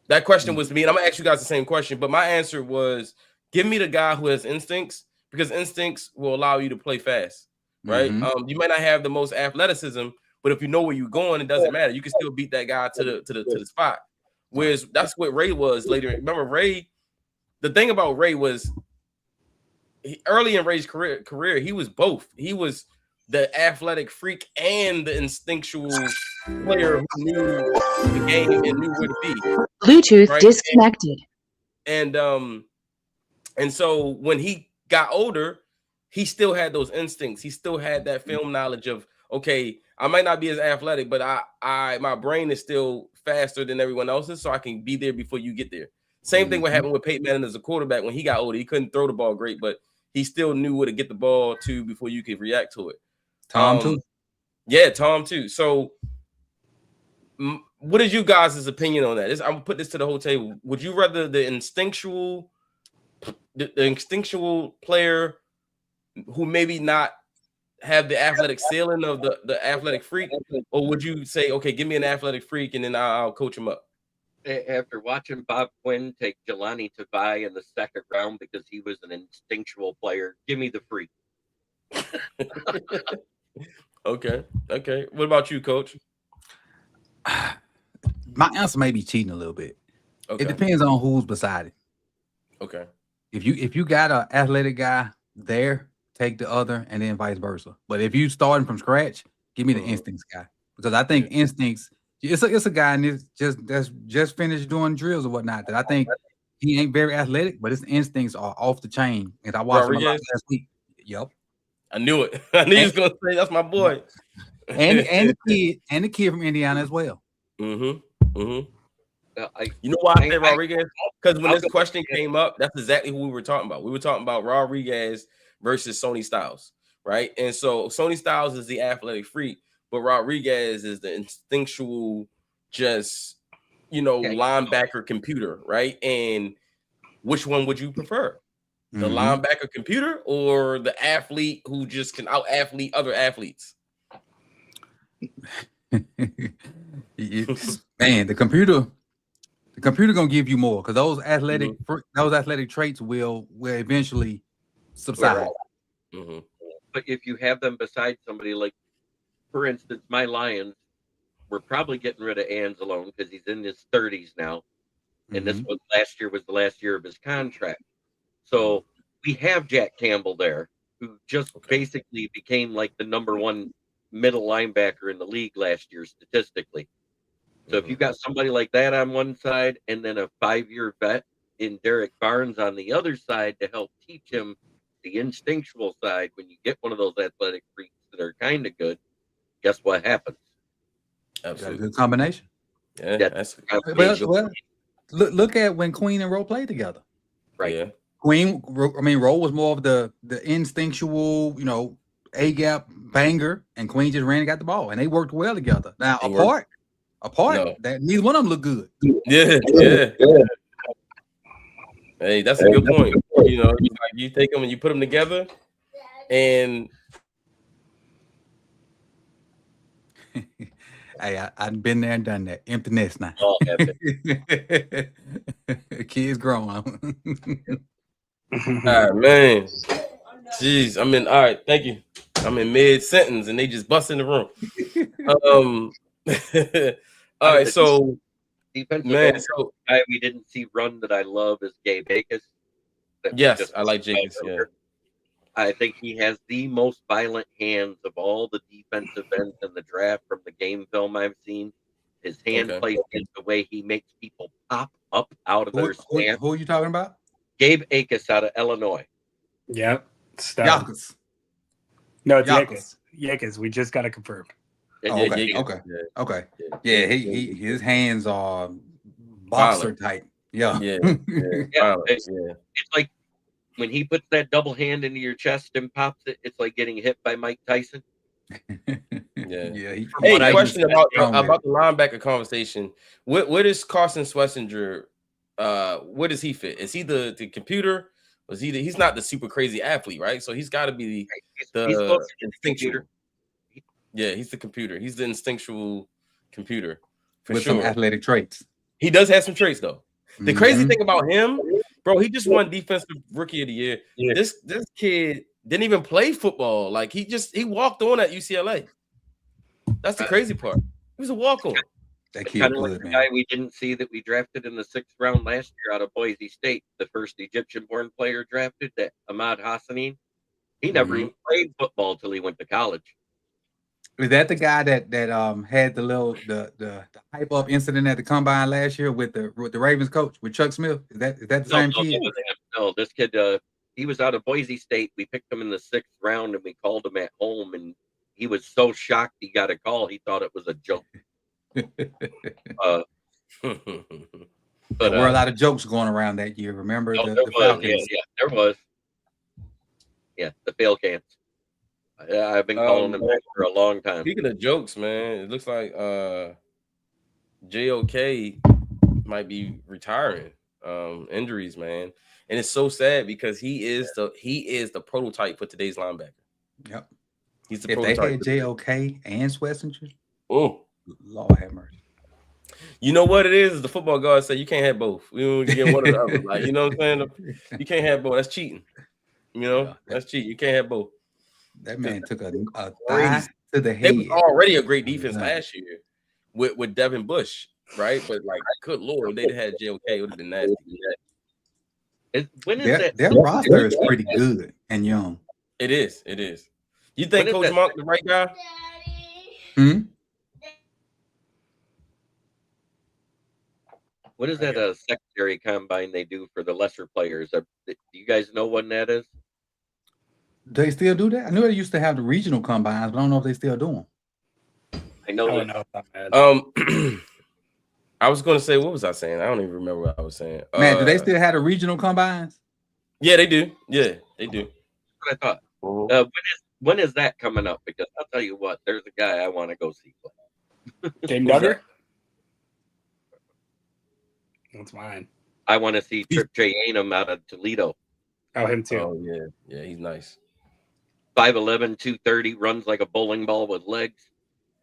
that question was to me, and I'm gonna ask you guys the same question, but my answer was give me the guy who has instincts, because instincts will allow you to play fast, right? You might not have the most athleticism, but if you know where you're going, it doesn't matter. You can still beat that guy to the spot. Whereas that's what Ray was later. Remember, Ray, the thing about Ray was early in Ray's career, he was both. He was the athletic freak and the instinctual player who knew the game and knew where to be. Bluetooth disconnected. And so when he got older, he still had those instincts. He still had that film knowledge of, okay, I might not be as athletic, but my brain is still faster than everyone else's, so I can be there before you get there. Same thing what happened with Peyton Manning as a quarterback. When he got older, he couldn't throw the ball great, but he still knew where to get the ball to before you could react to it. Tom too. Yeah, Tom too. So what is you guys' opinion on that? I'm gonna put this to the whole table. Would you rather the instinctual player who maybe not have the athletic ceiling of the athletic freak, or would you say, okay, give me an athletic freak and then I'll coach him up? After watching Bob Quinn take Jelani Tavai in the second round because he was an instinctual player, give me the freak. Okay. What about you, Coach? My answer may be cheating a little bit. Okay. It depends on who's beside it. Okay. If you got an athletic guy there, take the other, and then vice versa. But if you starting from scratch, give me the instincts guy, because I think instincts. It's a guy and that's just finished doing drills or whatnot. That I think he ain't very athletic, but his instincts are off the chain. And I watched him a lot last week. Yep. I knew it. I knew he was gonna say that's my boy. And the kid from Indiana as well. You know why I say Rodriguez? Because when this question came up, that's exactly who we were talking about. We were talking about Rodriguez versus Sonny Styles, right? And so Sonny Styles is the athletic freak, but Rodriguez is the instinctual, just linebacker computer, right? And which one would you prefer? The linebacker computer or the athlete who just can out athlete other athletes? Man, the computer gonna give you more, because those athletic traits will eventually subside. But if you have them beside somebody, like, for instance, my Lions, we're probably getting rid of Anzalone because he's in his 30s now, and this was the last year of his contract. So we have Jack Campbell there, who just basically became like the number one middle linebacker in the league last year statistically. So if you got somebody like that on one side and then a 5-year vet in Derek Barnes on the other side to help teach him the instinctual side, when you get one of those athletic freaks that are kind of good, guess what happens? Absolutely. Good combination. Yeah, that's well, look at when Queen and Rowe played together. Right. Yeah. Rowe was more of the instinctual, A-gap banger, and Queen just ran and got the ball, and they worked well together. Now, apart, that neither one of them look good. Yeah. Hey, that's a good point. You take them and you put them together, and hey, I've been there and done that. Empty nest now. Oh, kids grown. All right, man. Jeez, all right, thank you. I'm in mid-sentence and they just bust in the room. All right, so defensive guy we didn't see run that I love is Gabe Akers. Yes, I like Jacobs. Yeah. I think he has the most violent hands of all the defensive ends in the draft from the game film I've seen. His hand placement, the way he makes people pop up out of their stance. Who are you talking about? Gabe Akis out of Illinois. Yep. Yakis. No, it's Yakis. Yakis. We just got it confirmed. Okay. Yeah, his hands are boxer type. Yeah. It's like when he puts that double hand into your chest and pops it, it's like getting hit by Mike Tyson. Hey, question about the linebacker conversation. What is Carson Schlesinger? Where does he fit? Is he the computer? Was he? He's not the super crazy athlete, right? So he's got to be the instinctual. Yeah, he's the computer. He's the instinctual computer with some athletic traits. He does have some traits though. The crazy thing about him, bro, he just won Defensive Rookie of the Year. Yeah. This kid didn't even play football. Like he walked on at UCLA. That's the crazy part. He was a walk-on. That kid kind of like the guy we didn't see that we drafted in the 6th round last year out of Boise State, the first Egyptian-born player drafted, that Ahmad Hassanin. He never even played football till he went to college. Is that the guy that had the hype up incident at the combine last year with the Ravens coach with Chuck Smith? Is that the same kid? No, this kid he was out of Boise State. We picked him in the 6th round and we called him at home, and he was so shocked he got a call. He thought it was a joke. But there were a lot of jokes going around that year. Remember the Falcons? Yeah, there was. Yeah, the Falcons. I've been calling them back for a long time. Speaking of jokes, man, it looks like JOK might be retiring. Injuries, man, and it's so sad because he is the prototype for today's linebacker. Yep, he's the prototype. If they had JOK and Schlesinger, Lord have mercy. You know what it is? The football guard said you can't have both. We don't get one or the other. Like, you know what I'm saying? You can't have both. That's cheating. You know, that's cheating. You can't have both. That man took a thigh to the head. They was already a great defense last year with Devin Bush, right? But like, good Lord, they'd had JOK, it would have been nasty. Their roster is pretty good and young. It is. You think Coach Monk the right guy? What is that secondary combine they do for the lesser players? Do you guys know when that is? They still do that? I knew they used to have the regional combines, but I don't know if they still do them. I know. I was going to say, what was I saying? I don't even remember what I was saying. Man, do they still have the regional combines? Yeah, they do. Yeah, they do. That's what I thought. When is that coming up? Because I'll tell you what, there's a guy I want to go see play. Dame Duggar? That's mine. I want to see Trip J. Anum out of Toledo. Oh, him too. Oh, yeah, he's nice. 5'11", 230, runs like a bowling ball with legs.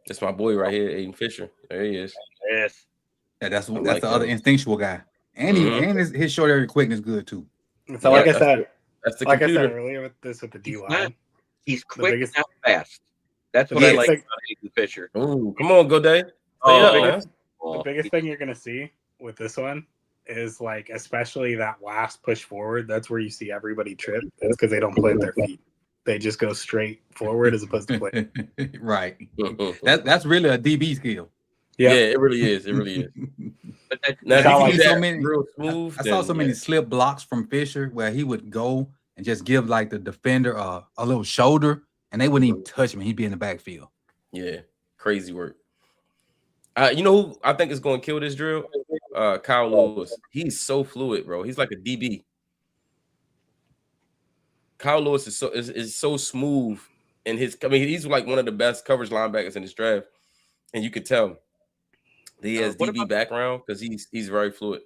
That's my boy right here, Aiden Fisher. There he is. Yes. Yeah, that's the other instinctual guy. And his short area quickness good too. So like I said, that's the like computer. I said earlier with the D line. He's quick and fast. That's what I like about Aiden Fisher. Ooh, come on, go Dave. The biggest thing you're gonna see with this one is like, especially that last push forward. That's where you see everybody trip. That's because they don't plant their feet. They just go straight forward as opposed to play. Right. That's really a DB skill. Yeah, it really is. It really is. But I saw so many slip blocks from Fisher where he would go and just give like the defender a little shoulder, and they wouldn't even touch him. He'd be in the backfield. Yeah, crazy work. You know who I think is going to kill this drill? Kyle Lewis. He's so fluid, bro. He's like a DB. Kyle Lewis is so smooth in his. I mean, he's like one of the best coverage linebackers in this draft, and you could tell he has DB background because he's very fluid.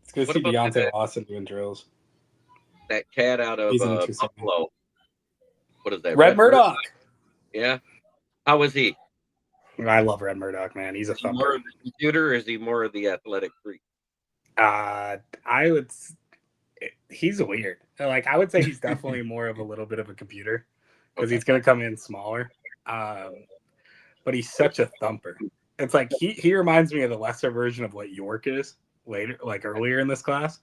It's good to see Deontay Lawson doing drills. That cat out of Buffalo. What is that? Red Murdoch. Yeah. How is he? I love Red Murdoch, man. He's a thumper. More of the computer, or is he more of the athletic freak? He's weird. Like, I would say he's definitely more of a little bit of a computer because he's going to come in smaller. But he's such a thumper. It's like he reminds me of the lesser version of what York is earlier in this class,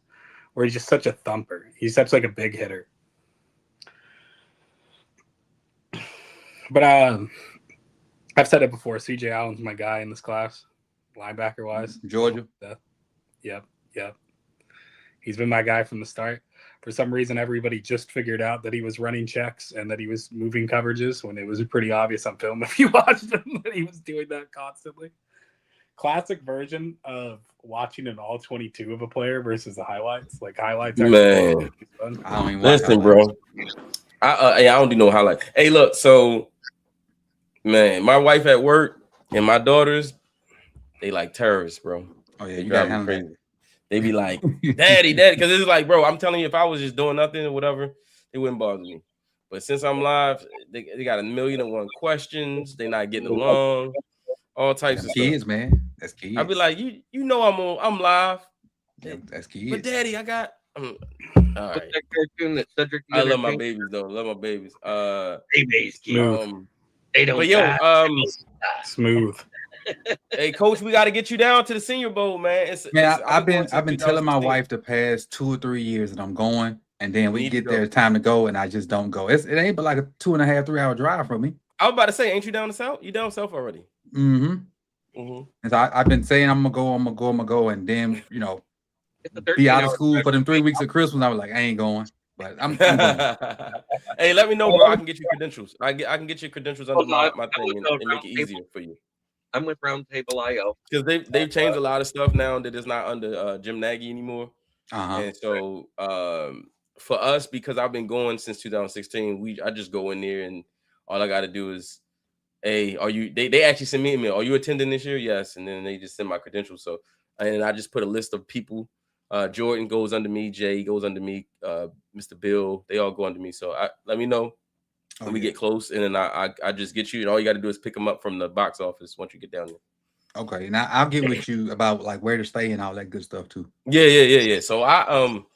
where he's just such a thumper. He's such like a big hitter. But I've said it before. CJ Allen's my guy in this class. linebacker wise. Georgia. Yep. He's been my guy from the start. For some reason, everybody just figured out that he was running checks and that he was moving coverages when it was pretty obvious on film if you watched him that he was doing that constantly. Classic version of watching an all 22 of a player versus the highlights. Like highlights. Man, I don't even listen, bro. I don't do no highlights. Hey, look. So, man, my wife at work and my daughters, they like terrorists, bro. Oh yeah, they you drive got me crazy. They be like, daddy, because it's like, bro, I'm telling you, if I was just doing nothing or whatever, it wouldn't bother me. But since I'm live, they got 1,000,001 questions. They not getting along. All types of kids, stuff. man. That's kids. I'd be like, you know, I'm live. That's kids. But daddy, I got. All right. That cartoon that Cedric. I love my babies though. Love my babies. Babies. They don't. But yo, smooth. Hey, coach, we got to get you down to the Senior Bowl, man. I've been telling my wife the past 2 or 3 years that I'm going, and then we get there, time to go, and I just don't go. It ain't but like a 2.5, 3 hour drive from me. I was about to say, ain't you down south? You down south already? And so I've been saying I'm gonna go, and then be out of school for them 3 weeks of Christmas. I was like, I ain't going, but I'm going. Hey, let me know, bro. I can get you credentials. I can get you credentials under my thing and make it easier for you. I'm with Roundtable.io because they've changed a lot of stuff now that is not under Jim Nagy anymore. And so for us, because I've been going since 2016, I just go in there and all I got to do is, hey, are you? They actually send me an email. Are you attending this year? Yes, and then they just send my credentials. So and I just put a list of people. Jordan goes under me. Jay goes under me. Mr. Bill, they all go under me. So let me know. When we get close, and then I just get you, and all you got to do is pick them up from the box office once you get down there. Okay, now I'll get with you about like where to stay and all that good stuff too. Yeah. So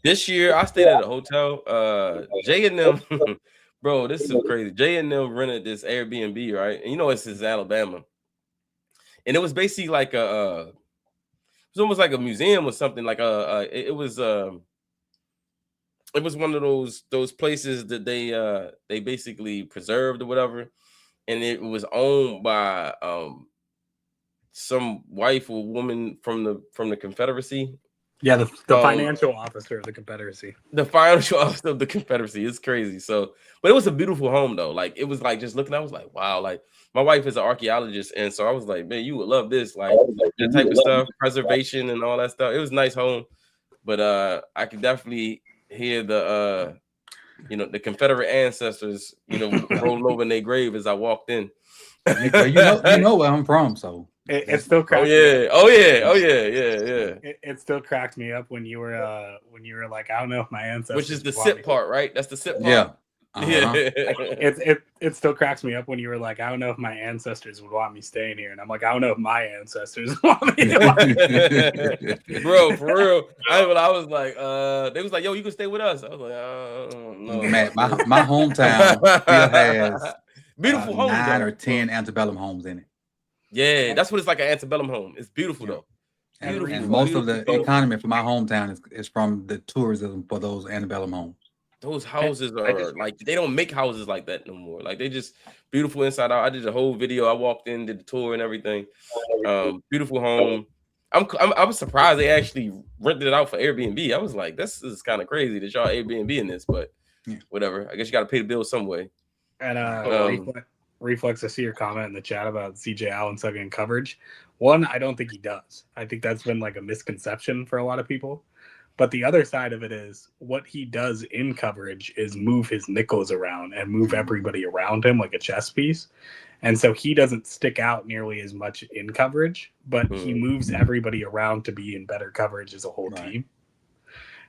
this year I stayed at a hotel. Jay and them, bro, this is crazy. Jay and them rented this Airbnb, right? And it's in Alabama, and it was basically like it was almost like a museum or something. Like it was one of those places that they basically preserved or whatever, and it was owned by some wife or woman from the Confederacy. Yeah, the financial officer of the Confederacy. The financial officer of the Confederacy is crazy. So, but it was a beautiful home though. Like it was like just looking, I was like, wow. Like my wife is an archaeologist, and so I was like, man, you would love this, like that type of stuff, preservation and all that stuff. It was a nice home, but I could definitely hear the the Confederate ancestors rolling over in their grave as I walked in. you know where I'm from, so it still cracked. Oh yeah. It still cracked me up when you were like, I don't know if my ancestors. Which is the sip part, right? That's the sip part. Yeah. Yeah. It still cracks me up when you were like, I don't know if my ancestors would want me staying here, and I'm like, I don't know if my ancestors want me to bro, for real. I was like, they was like, yo, you can stay with us. I was like, no. Man, my hometown still has beautiful homes, 9 or 10 antebellum homes in it. Yeah, that's what it's like, an antebellum home. It's beautiful though. And most of the economy for my hometown is from the tourism for those antebellum homes. Those houses are like, they don't make houses like that no more. Like they just beautiful inside out. I did a whole video. I walked in, did the tour and everything. Beautiful home. I was surprised they actually rented it out for Airbnb. I was like, this is kind of crazy that y'all Airbnb in this, but whatever. I guess you got to pay the bill some way. And Reflex, I see your comment in the chat about CJ Allen sucking in coverage. One, I don't think he does. I think that's been like a misconception for a lot of people. But the other side of it is what he does in coverage is move his nickels around and move everybody around him like a chess piece. And so he doesn't stick out nearly as much in coverage, but he moves everybody around to be in better coverage as a whole team.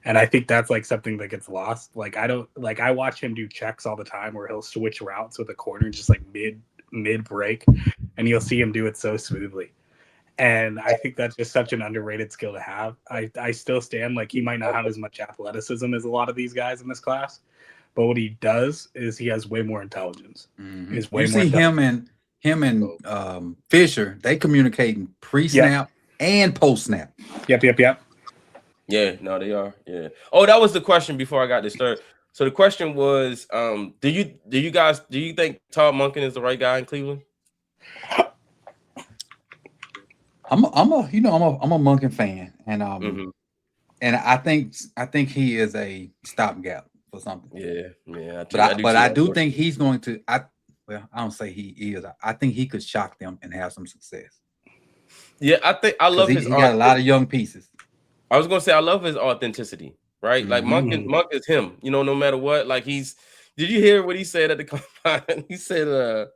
And I think that's like something that gets lost. Like I watch him do checks all the time where he'll switch routes with a corner just like mid break, and you'll see him do it so smoothly. And I think that's just such an underrated skill to have. I still stand like he might not have as much athleticism as a lot of these guys in this class, but what he does is he has way more intelligence. You see him and Fisher, they communicating pre-snap and post-snap. Yep. Yeah, no, they are. Yeah. Oh, that was the question before I got this started. So the question was, do you think Todd Monken is the right guy in Cleveland? I'm a Monken fan, and and I think he is a stopgap for something. Yeah. But I do think he's going to. I don't say he is. I think he could shock them and have some success. Yeah, I love his. He got a lot of young pieces. I was gonna say I love his authenticity, right? Like Monk is him. You know, no matter what. Like he's. Did you hear what he said at the combine? He said,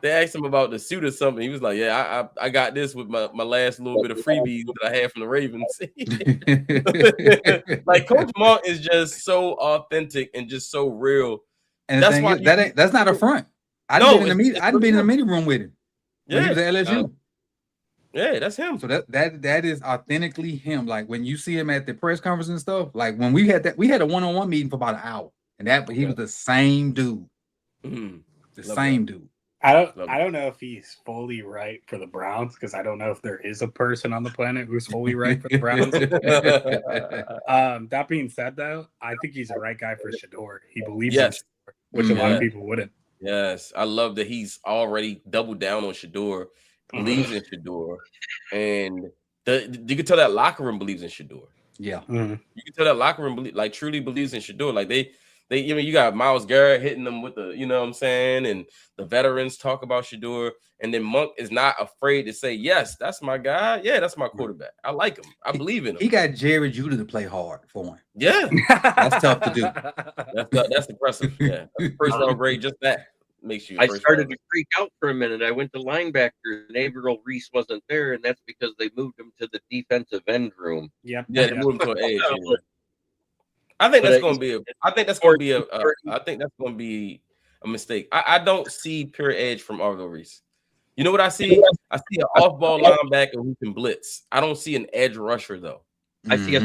they asked him about the suit or something. He was like, "Yeah, I got this with my last little bit of freebies that I had from the Ravens." Like Coach Monk is just so authentic and just so real. And that's why that's not a front. I'd been in the meeting room with him. Yeah, he was at LSU. Yeah, that's him. So that is authentically him. Like when you see him at the press conference and stuff. Like when we had a one-on-one meeting for about an hour, and he was the same dude. The same dude. I don't know if he's fully right for the Browns because I don't know if there is a person on the planet who's fully right for the Browns. That being said, though, I think he's the right guy for Shador. He believes in Shador, which a lot of people wouldn't. Yes, I love that he's already doubled down on Shador, believes in Shador, and you can tell that locker room believes in Shador. Yeah, you can tell that locker room truly believes in Shador. Like they you got Myles Garrett hitting them with the, you know what I'm saying, and the veterans talk about Shador, and then Monk is not afraid to say, yes, that's my guy. Yeah, that's my quarterback. I like him. I believe in him. He got Jerry Judy to play hard for him. Yeah, that's tough to do. That's impressive. Yeah, first round grade, just that makes you. I started to freak out for a minute. I went to linebacker, and Averill Reese wasn't there, and that's because they moved him to the defensive end room. Yep. Yeah, they moved him to an edge. Yeah. I think that's going to be a mistake. I don't see pure edge from Averill Reese. You know what I see? I see an off-ball linebacker who can blitz. I don't see an edge rusher though. I see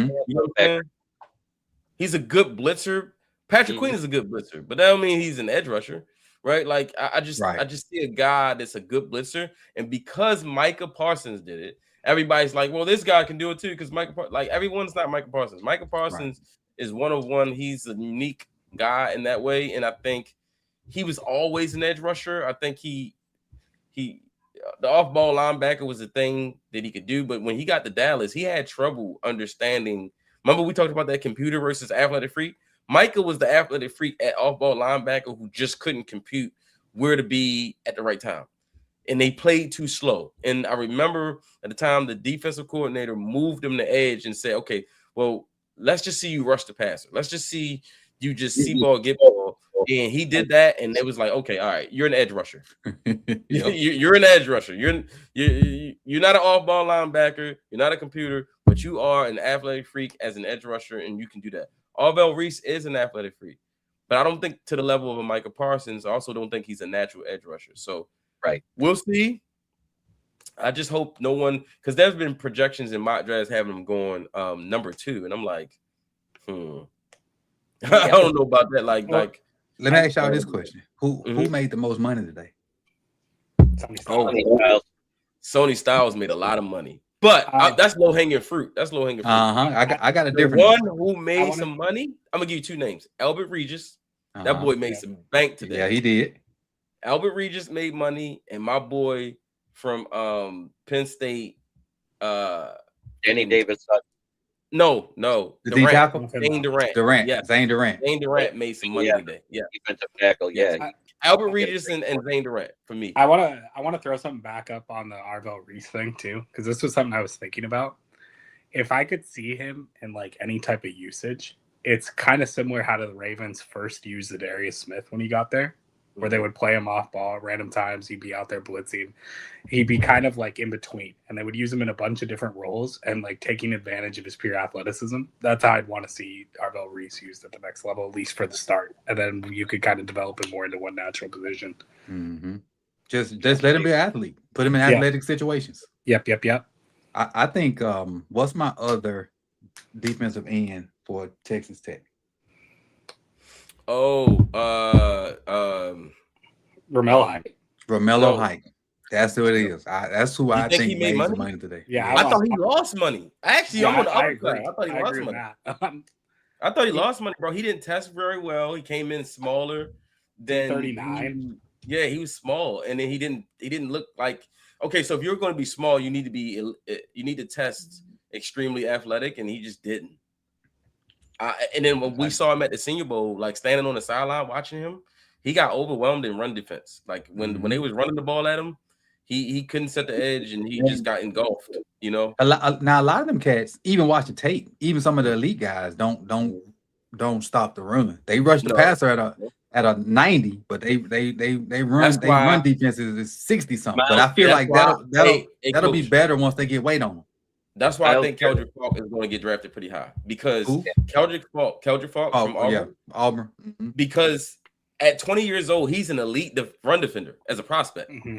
he's a good blitzer. Patrick Queen is a good blitzer, but that don't mean he's an edge rusher, right? Like I just see a guy that's a good blitzer, and because Micah Parsons did it, everybody's like, well, this guy can do it too, because everyone's not Micah Parsons. Micah Parsons is one of one. He's a unique guy in that way, and I think he was always an edge rusher. I think the off-ball linebacker was a thing that he could do, but when he got to Dallas, he had trouble understanding. Remember we talked about that computer versus athletic freak? Micah was the athletic freak at off-ball linebacker who just couldn't compute where to be at the right time, and they played too slow. And I remember at the time the defensive coordinator moved him to edge and said, okay, well, let's just see you rush the passer. Let's just see you just see ball, get ball. And he did that, and it was like, okay, all right, you're an edge rusher. You're an edge rusher. You're not an off-ball linebacker. You're not a computer, but you are an athletic freak as an edge rusher, and you can do that. Averill Reese is an athletic freak, but I don't think to the level of a Micah Parsons. I also don't think he's a natural edge rusher. So, we'll see. I just hope no one, because there's been projections in mock drafts having him going number 2, and I'm like, I don't know about that. Like, let me ask y'all this question: Who made the most money today? Sony Styles made a lot of money, but that's low hanging fruit. That's low hanging fruit. I got a different one who made some money. I'm gonna give you 2 names: Albert Regis. That boy made some bank today. Yeah, he did. Albert Regis made money, and my boy from Penn State, Danny Davis. No. Zane Durant. Yeah. Zane Durant. Zane Durant made some money today. Yeah. Defensive tackle. Yeah. Albert Regis and Zane Durant for me. I wanna throw something back up on the Averill Reese thing too, because this was something I was thinking about. If I could see him in like any type of usage, it's kind of similar how the Ravens first used Zadarius Smith when he got there, where they would play him off ball at random times. He'd be out there blitzing. He'd be kind of like in between, and they would use him in a bunch of different roles and like taking advantage of his pure athleticism. That's how I'd want to see Averill Reese used at the next level, at least for the start. And then you could kind of develop him more into one natural position. Just let him be an athlete. Put him in athletic situations. Yep. I think what's my other defensive end for Texas Tech? Romello Height. Romello Height. That's who it is. That's who I think made some money today. Yeah, I thought he lost money. Actually, I'm on the other side. I thought he lost money. I thought he lost money, bro. He didn't test very well. He came in smaller than 39. Yeah, he was small, and then he didn't look like okay, so if you're going to be small, you need to test extremely athletic, and he just didn't. And then when we saw him at the Senior Bowl, like standing on the sideline watching him, he got overwhelmed in run defense. Like when they was running the ball at him, he couldn't set the edge, and he just got engulfed. You know, now a lot of them cats, even watching tape, even some of the elite guys don't stop the run. They rush the passer at a 90, but they run defenses is 60 something. But I feel like that'll be better once they get weight on them. That's why I think Keldrick Faulk is going to get drafted pretty high, because Keldrick Faulk from Auburn. Yeah, Auburn. Mm-hmm. Because at 20 years old, he's an elite run defender as a prospect. Mm-hmm.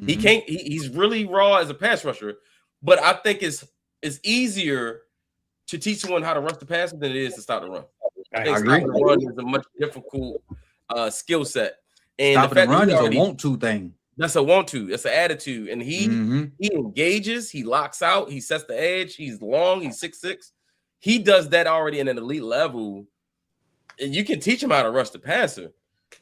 He's really raw as a pass rusher, but I think it's easier to teach someone how to rush the passer than it is to stop the run. I agree. The run is a much difficult skill set. And stopping the run is a want-to thing. That's a want-to. That's an attitude. And he engages. He locks out. He sets the edge. He's long. He's 6'6". He does that already in an elite level. And you can teach him how to rush the passer,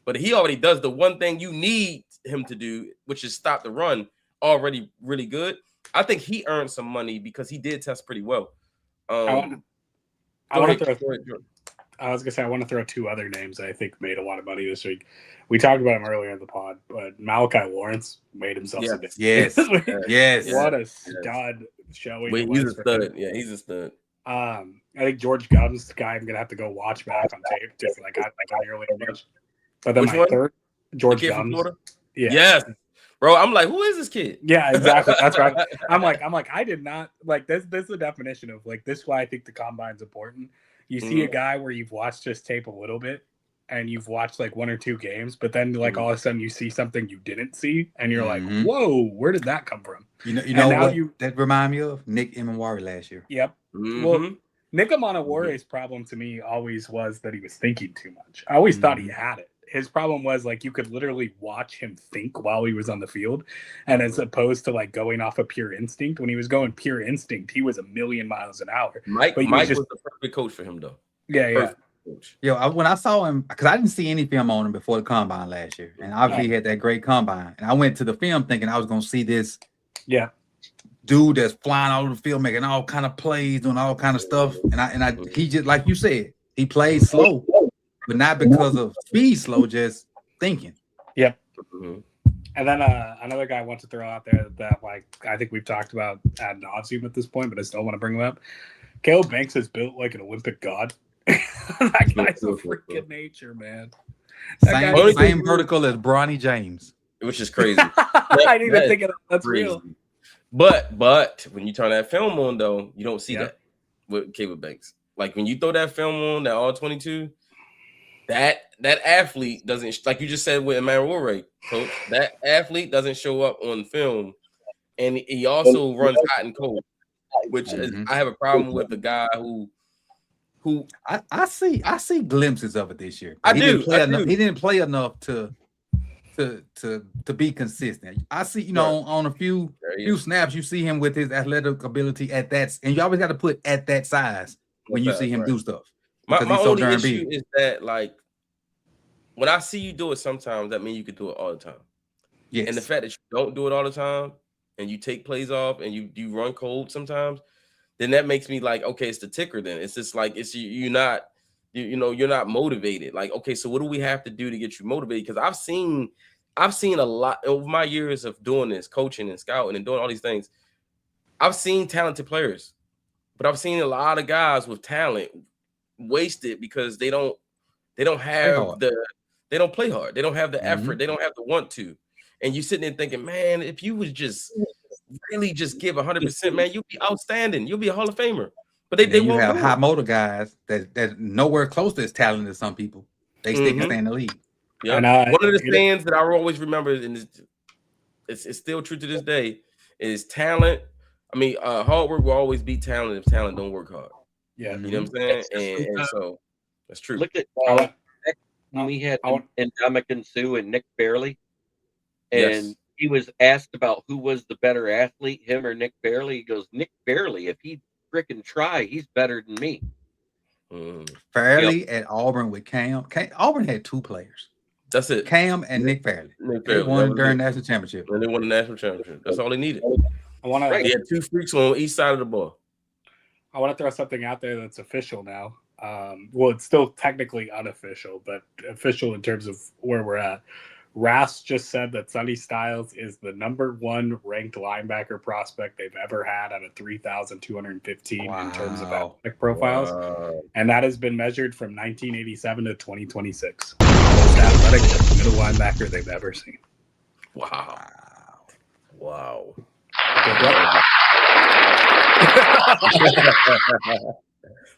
but he already does the one thing you need him to do, which is stop the run, already really good. I think he earned some money because he did test pretty well. I was gonna say I want to throw two other names that I think made a lot of money this week. We talked about him earlier in the pod, but Malachi Lawrence made himself some yes. What a stud showing. He's a stud. Yeah, he's a stud. I think George Gubbs, the guy I'm gonna have to go watch back on tape just like on the earlier ones. But then third, George Gubbs. Yeah. Yes. Bro, I'm like, who is this kid? Yeah, exactly. That's right. I'm like, I did not like this. This is the definition of like this is why I think the combine's important. You see a guy where you've watched his tape a little bit and you've watched like one or two games, but then like all of a sudden you see something you didn't see and you're like, whoa, where did that come from? You know what that remind me of? Nick Imawari last year. Yep. Well, Nick Imawari's problem to me always was that he was thinking too much. I always thought he had it. His problem was like you could literally watch him think while he was on the field, and as opposed to like going off of pure instinct. When he was going pure instinct, he was a million miles an hour. Mike was the perfect coach for him, though. Yeah. Yo, when I saw him, because I didn't see any film on him before the combine last year, and obviously he had that great combine, and I went to the film thinking I was gonna see this dude that's flying all over the field, making all kind of plays, doing all kind of stuff, and he just like you said, he played slow. But not because of speed slow, just thinking. Yep. And then another guy I want to throw out there that like I think we've talked about ad nauseum at this point, but I still want to bring him up. Caleb Banks is built like an Olympic god. That guy's a freaking nature, man. Same vertical as Bronny James, which is crazy. I didn't even think of that. That's crazy. Real. But when you turn that film on, though, you don't see that with Caleb Banks. Like when you throw that film on, that all 22. That athlete doesn't, like you just said with Emmanuel Ray, coach, that athlete doesn't show up on film, and he also runs hot and cold, which is, I have a problem with the guy who I see glimpses of it this year. He didn't play enough to be consistent. I see, on a few snaps, you see him with his athletic ability at that, and you always got to put at that size when you see him do stuff. My only issue is that, like, when I see you do it sometimes, that means you can do it all the time. Yes. And the fact that you don't do it all the time and you take plays off and you run cold sometimes, then that makes me like, okay, it's the ticker then. It's just like you're not motivated. Like, okay, so what do we have to do to get you motivated? Because I've seen a lot over my years of doing this, coaching and scouting and doing all these things. I've seen talented players, but I've seen a lot of guys with talent wasted because they don't have they don't play hard. They don't have the effort. They don't have the want to. And you sitting there thinking, man, if you would just really just give 100%, man, you'll be outstanding. You'll be a Hall of Famer. But they won't have high motor guys that nowhere close to as talented as some people. They stick and stay in the league. Yeah. One of the sayings that I always remember, and it's still true to this day, is talent. I mean, hard work will always beat talent if talent don't work hard. Yeah, you know what I'm saying? And so that's true. Look at we had Ndamukong Suh and Nick Fairley, and he was asked about who was the better athlete, him or Nick Fairley. He goes, Nick Fairley. If he freaking try, he's better than me. Fairley at Auburn with Cam. Auburn had two players. That's it. Cam and Nick Fairley. They won during national championship. And they won the national championship. That's all they needed. I want to. They had 2 freaks on each side of the ball. I want to throw something out there that's official now. Well, it's still technically unofficial, but official in terms of where we're at. Ras just said that Sonny Styles is the #1 ranked linebacker prospect they've ever had out of 3,215 in terms of athletic profiles. Wow. And that has been measured from 1987 to 2026. Most athletic middle linebacker they've ever seen. Wow.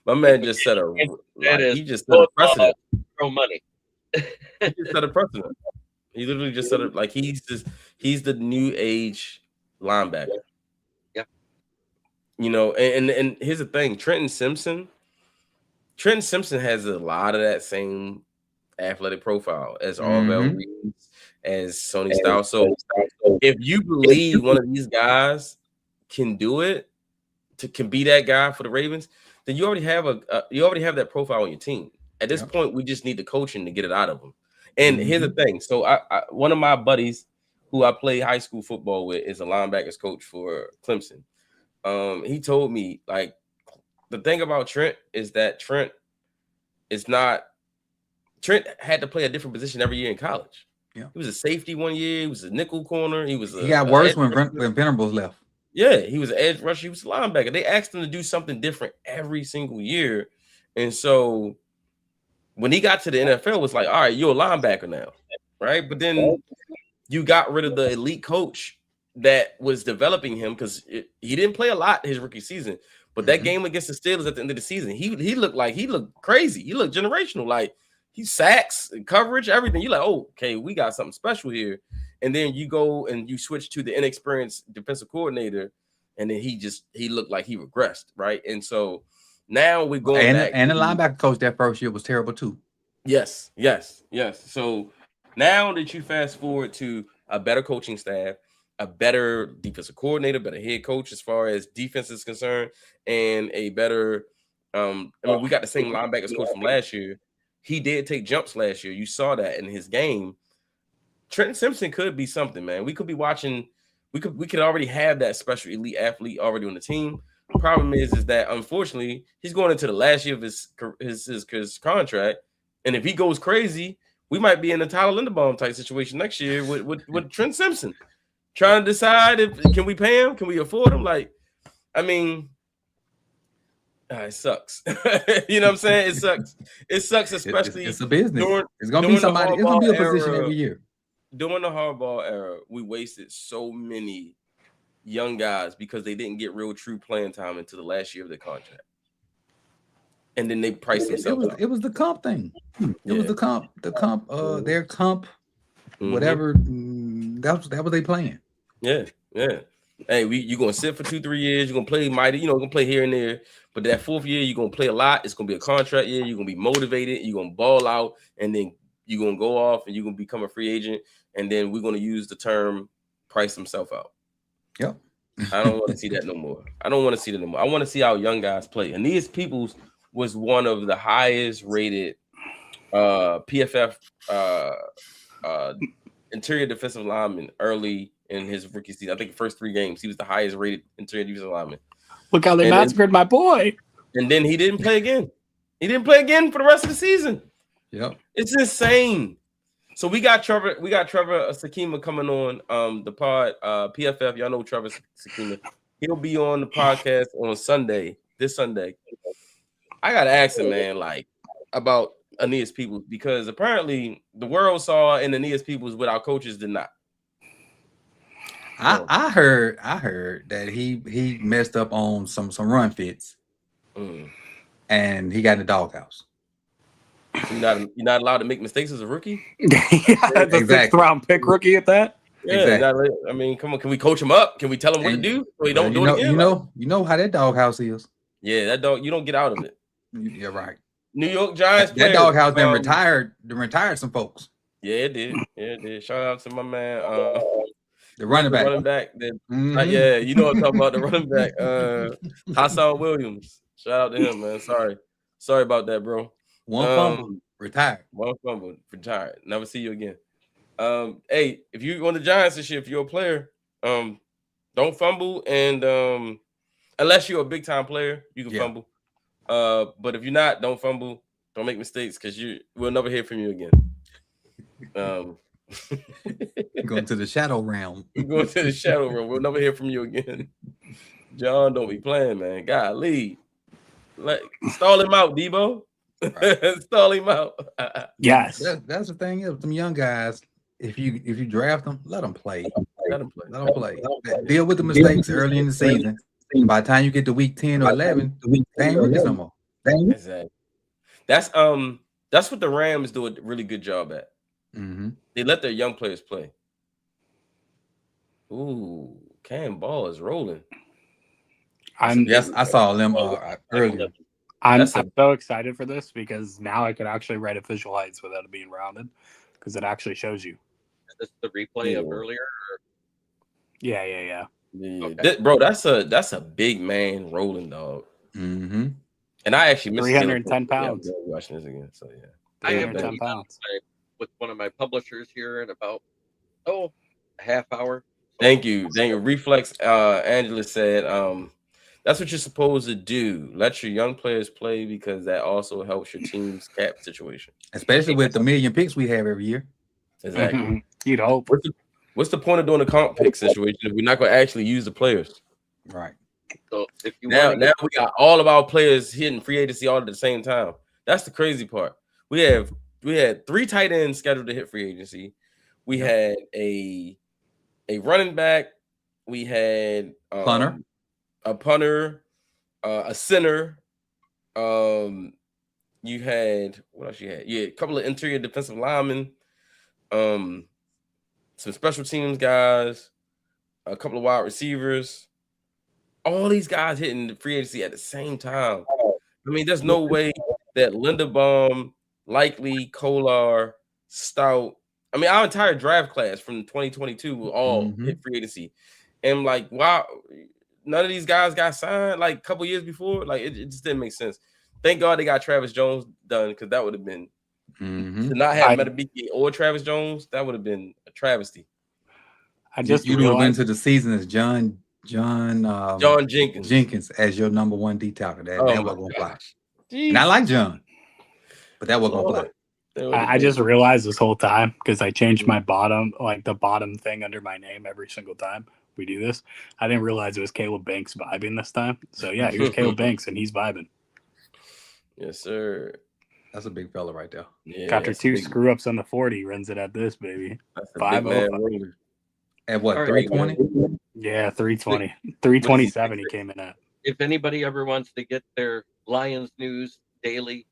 My man just set a precedent. Throw money. He just set a precedent. He literally just said it like he's the new age linebacker. Yeah. You know, and here's the thing: Trenton Simpson has a lot of that same athletic profile as Arvell Reeds, as Sonny Styles. So if you believe one of these guys can do it, can be that guy for the Ravens, then you already have that profile on your team. At this point, we just need the coaching to get it out of them. And here's the thing. So I one of my buddies who I play high school football with is a linebackers coach for Clemson. He told me, like, the thing about Trent is that Trent had to play a different position every year in college. Yeah. He was a safety one year. He was a nickel corner. He got worse when Venables left. Yeah, he was an edge rusher. He was a linebacker. They asked him to do something different every single year. And so when he got to the NFL, it was like, all right, you're a linebacker now, right? But then you got rid of the elite coach that was developing him because he didn't play a lot his rookie season. But that game against the Steelers at the end of the season, he looked crazy. He looked generational. Like, he sacks, coverage, everything. You're like, oh, okay, we got something special here. And then you go and you switch to the inexperienced defensive coordinator, and then he looked like he regressed, right? And so now we're going back. And the linebacker coach that first year was terrible too. Yes. So now that you fast forward to a better coaching staff, a better defensive coordinator, better head coach as far as defense is concerned, and a better we got the same linebackers coach from last year. He did take jumps last year. You saw that in his game. Trenton Simpson could be something, man. We could be watching. We could already have that special elite athlete already on the team. The problem is that unfortunately he's going into the last year of his contract, and if he goes crazy, we might be in a Tyler Linderbaum type situation next year with Trent Simpson, trying to decide can we pay him, can we afford him? Like, I mean, it sucks. You know what I'm saying? It sucks. It sucks, especially it's a business. It's gonna be somebody. It's gonna be a position every year. During the Harbaugh era, we wasted so many young guys because they didn't get real true playing time until the last year of their contract. And then they priced themselves out. It was the comp thing. It was the comp, their comp, whatever. That was they playing. Yeah. Hey, you're gonna sit for 2-3 years, you're gonna play mighty, gonna play here and there. But that 4th year, you're gonna play a lot. It's gonna be a contract year, you're gonna be motivated, you're gonna ball out, and then you're gonna go off and you're gonna become a free agent. And then we're going to use the term price himself out. Yep. I don't want to see that no more. I want to see our young guys play. Aeneas Peoples was one of the highest rated PFF interior defensive linemen early in his rookie season. I think the first 3 games, he was the highest rated interior defensive lineman. Look how they massacred my boy. And then he didn't play again. He didn't play again for the rest of the season. Yep. It's insane. So we got Trevor Sakima coming on the pod, PFF. Y'all know Trevor Sakima. He'll be on the podcast on this Sunday. I gotta ask him, man, like, about Aeneas Peoples, because apparently the world saw in Aeneas Peoples what our coaches did not. I heard that he messed up on some run fits, and he got in the doghouse. You're not allowed to make mistakes as a rookie. The 6th round pick rookie at that. Yeah, exactly. I mean, come on. Can we coach him up? Can we tell him what to do so he don't do it again? You know how that doghouse is. Yeah, that dog. You don't get out of it. You're right. New York Giants. That doghouse then retired some folks. Yeah, it did. Shout out to my man. The running back. Yeah, you know what I'm talking about. The running back. Hassan Williams. Shout out to him, man. Sorry about that, bro. One Retired. One fumble, retired. Never see you again. Hey, if you on the Giants this year, if you're a player, don't fumble, and unless you're a big time player, you can fumble. But if you're not, don't fumble. Don't make mistakes because we'll never hear from you again. Going to the shadow realm. Going to the shadow realm. We'll never hear from you again. John, don't be playing, man. Golly. Stall him out, Debo. Right. Stall him out. Yes. That's the thing is, them young guys, if you draft them, let them play. Let them play. Deal with the mistakes early in the season. And by the time you get to week 10 or 11, they ain't rookies no more. Exactly. That's what the Rams do a really good job at. Mm-hmm. They let their young players play. Ooh, Cam Ball is rolling. I saw them earlier. I'm so excited for this because now I could actually write official heights without it being rounded because it actually shows you. Is this the replay of earlier? Or? Yeah. Okay. Bro, that's a big man rolling, dog. Mm-hmm. And I actually missed 310 pounds. Watching this again, so yeah. I have 310 pounds with one of my publishers here in about a half hour. Thank you. Reflex Angela said, that's what you're supposed to do. Let your young players play because that also helps your team's cap situation. Especially with the million picks we have every year. Exactly. Mm-hmm. You'd hope. What's the point of doing a comp pick situation if we're not going to actually use the players? Right. So if you now we got all of our players hitting free agency all at the same time. That's the crazy part. We had 3 tight ends scheduled to hit free agency. We had a running back. We had a punter, a center. You had what else? You had a couple of interior defensive linemen, some special teams guys, a couple of wide receivers. All these guys hitting the free agency at the same time. I mean, there's no way that Linderbaum, Likely, Kolar, Stout. I mean, our entire draft class from 2022 will all hit free agency. And like, wow, none of these guys got signed like a couple years before. Like, it just didn't make sense. Thank God they got Travis Jones done because that would have been to not have Metabiki or Travis Jones. That would have been a travesty. You would have went to the season as John Jenkins as your number 1 D tackle. That wasn't gonna fly. And I like John, but that wasn't gonna fly. I just realized this whole time because I changed my bottom thing under my name every single time we do this. I didn't realize it was Caleb Banks vibing this time. So yeah, here's Caleb Banks and he's vibing. Yes, sir. That's a big fella right there. Yeah, after 2 screw ups on the 40, runs it at this baby. 505. At what, 320? Yeah, 320. 327 he came in at. If anybody ever wants to get their Lions news daily,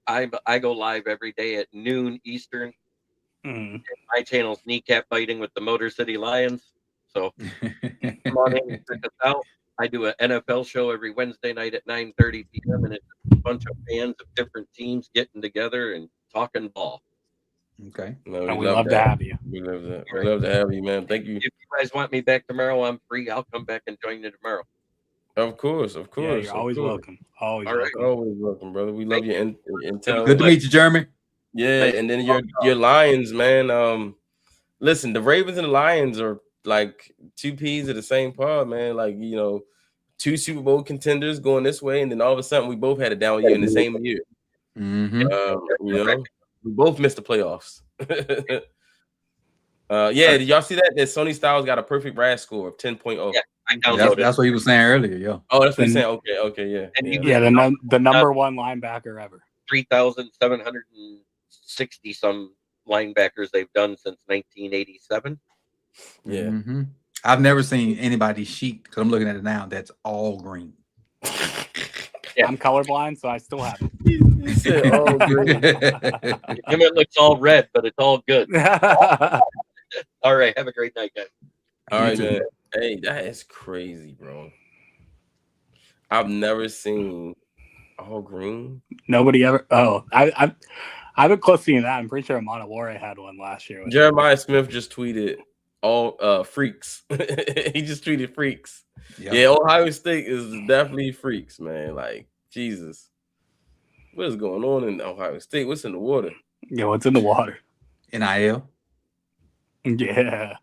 I go live every day at noon Eastern. My channel's Kneecap Biting with the Motor City Lions. So come on in and check us out. I do an NFL show every Wednesday night at 9:30 p.m. and it's a bunch of fans of different teams getting together and talking ball. Okay. No, we love to have you. We love that. We love to have you, man. Thank you. If you guys want me back tomorrow, I'm free. I'll come back and join you tomorrow. Of course. Yeah, you're always welcome. Always welcome. Always welcome, brother. We love your intel. Good to meet you, Jeremy. Yeah, and then your Lions, man. Listen, the Ravens and the Lions are like 2 peas of the same pod, man. Like, 2 Super Bowl contenders going this way, and then all of a sudden we both had a down year in the same year. We both missed the playoffs. Did y'all see that Sony Styles got a perfect RAS score of 10.0? Yeah, I downloaded. That's what he was saying earlier, yo. Oh, that's what he's saying. Okay, yeah. And the number 1 linebacker ever. 3,760 some linebackers they've done since 1987. Yeah. I've never seen anybody sheet because I'm looking at it now. That's all green. Yeah, I'm colorblind, so I still have it. He said all green. It looks all red, but it's all good. All right, have a great night, guys. All right, man. Hey, that is crazy, bro. I've never seen all green. Nobody ever. Oh, I've been close to seeing that. I'm pretty sure Monowore had one last year. Jeremiah Smith just tweeted all freaks. He just tweeted freaks. Yep. Yeah, Ohio State is definitely freaks, man. Like, Jesus. What is going on in Ohio State? What's in the water? Yeah, what's in the water? NIL. Yeah.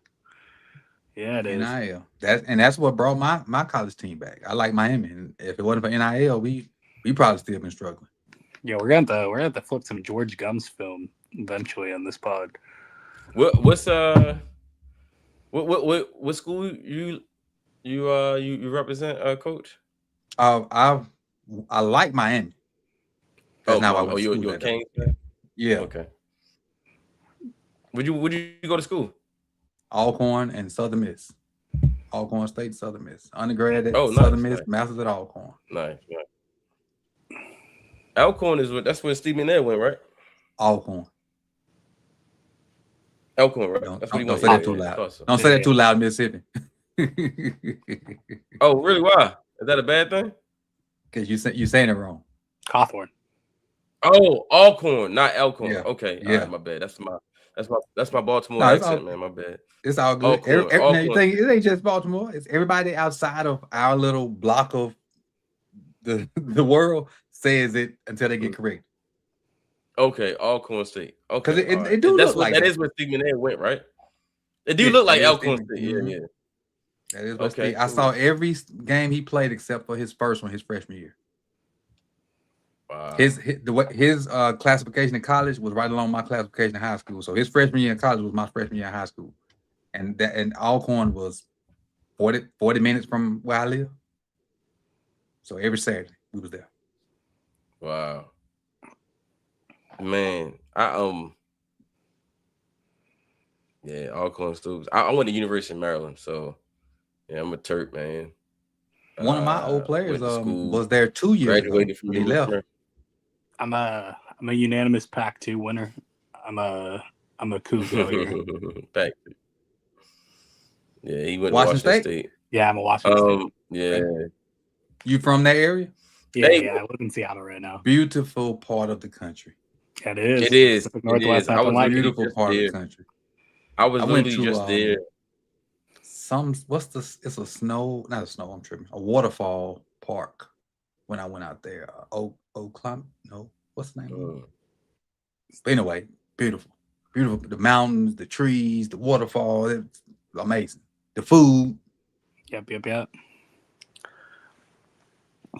Yeah, it is. NIL. That's what brought my college team back. I like Miami. And if it wasn't for NIL, we probably still been struggling. Yeah, we're gonna flip some George Gums film eventually on this pod. What school you represent, Coach? I like Miami. That's not why I went to school. You a Kings fan? Yeah. Okay. Would you go to school? Alcorn and Southern Miss. Alcorn State, Southern Miss. Undergrad at nice, Southern Miss, nice. Masters at Alcorn. Nice. Alcorn that's where Steve McNair went, right? Alcorn, right? That's what he don't went. say that too loud. Don't say that too loud, Mississippi. Oh, really? Why? Is that a bad thing? Because you saying it wrong. Cawthorn. Oh, Alcorn, not Elkhorn. Yeah. Okay, Yeah. my bad. That's my Baltimore accent, man. My bad. It's all good. Alcorn. Everything, it ain't just Baltimore. It's everybody outside of our little block of the world says it until they get correct. Okay, Alcorn State. Okay, because it do look like that is where Steve McNair went, right? It do look like Alcorn State. Yeah. That is what Steve. I saw every game he played except for his first one, his freshman year. Wow. His classification in college was right along my classification in high school. So his freshman year in college was my freshman year in high school, and Alcorn was 40 minutes from where I live. So every Saturday we was there. Wow, man, yeah, Alcorn students. I went to University of Maryland, so yeah, I'm a Terp, man. One of my old players was there 2 years ago. Graduated from left. I'm a unanimous Pac-2 winner. I'm a Cougar. Pac-2. Yeah, he went Washington to Washington State. Yeah, I'm a Washington State. Yeah. You from that area? Yeah, I live in Seattle right now. Beautiful part of the country. It is. It is. Northwest. I was like beautiful part of the country. I went literally just there. It's a snow, not a snow, I'm tripping. A waterfall park when I went out there. What's the name? But anyway, beautiful. The mountains, the trees, the waterfall. It's amazing. The food. Yep.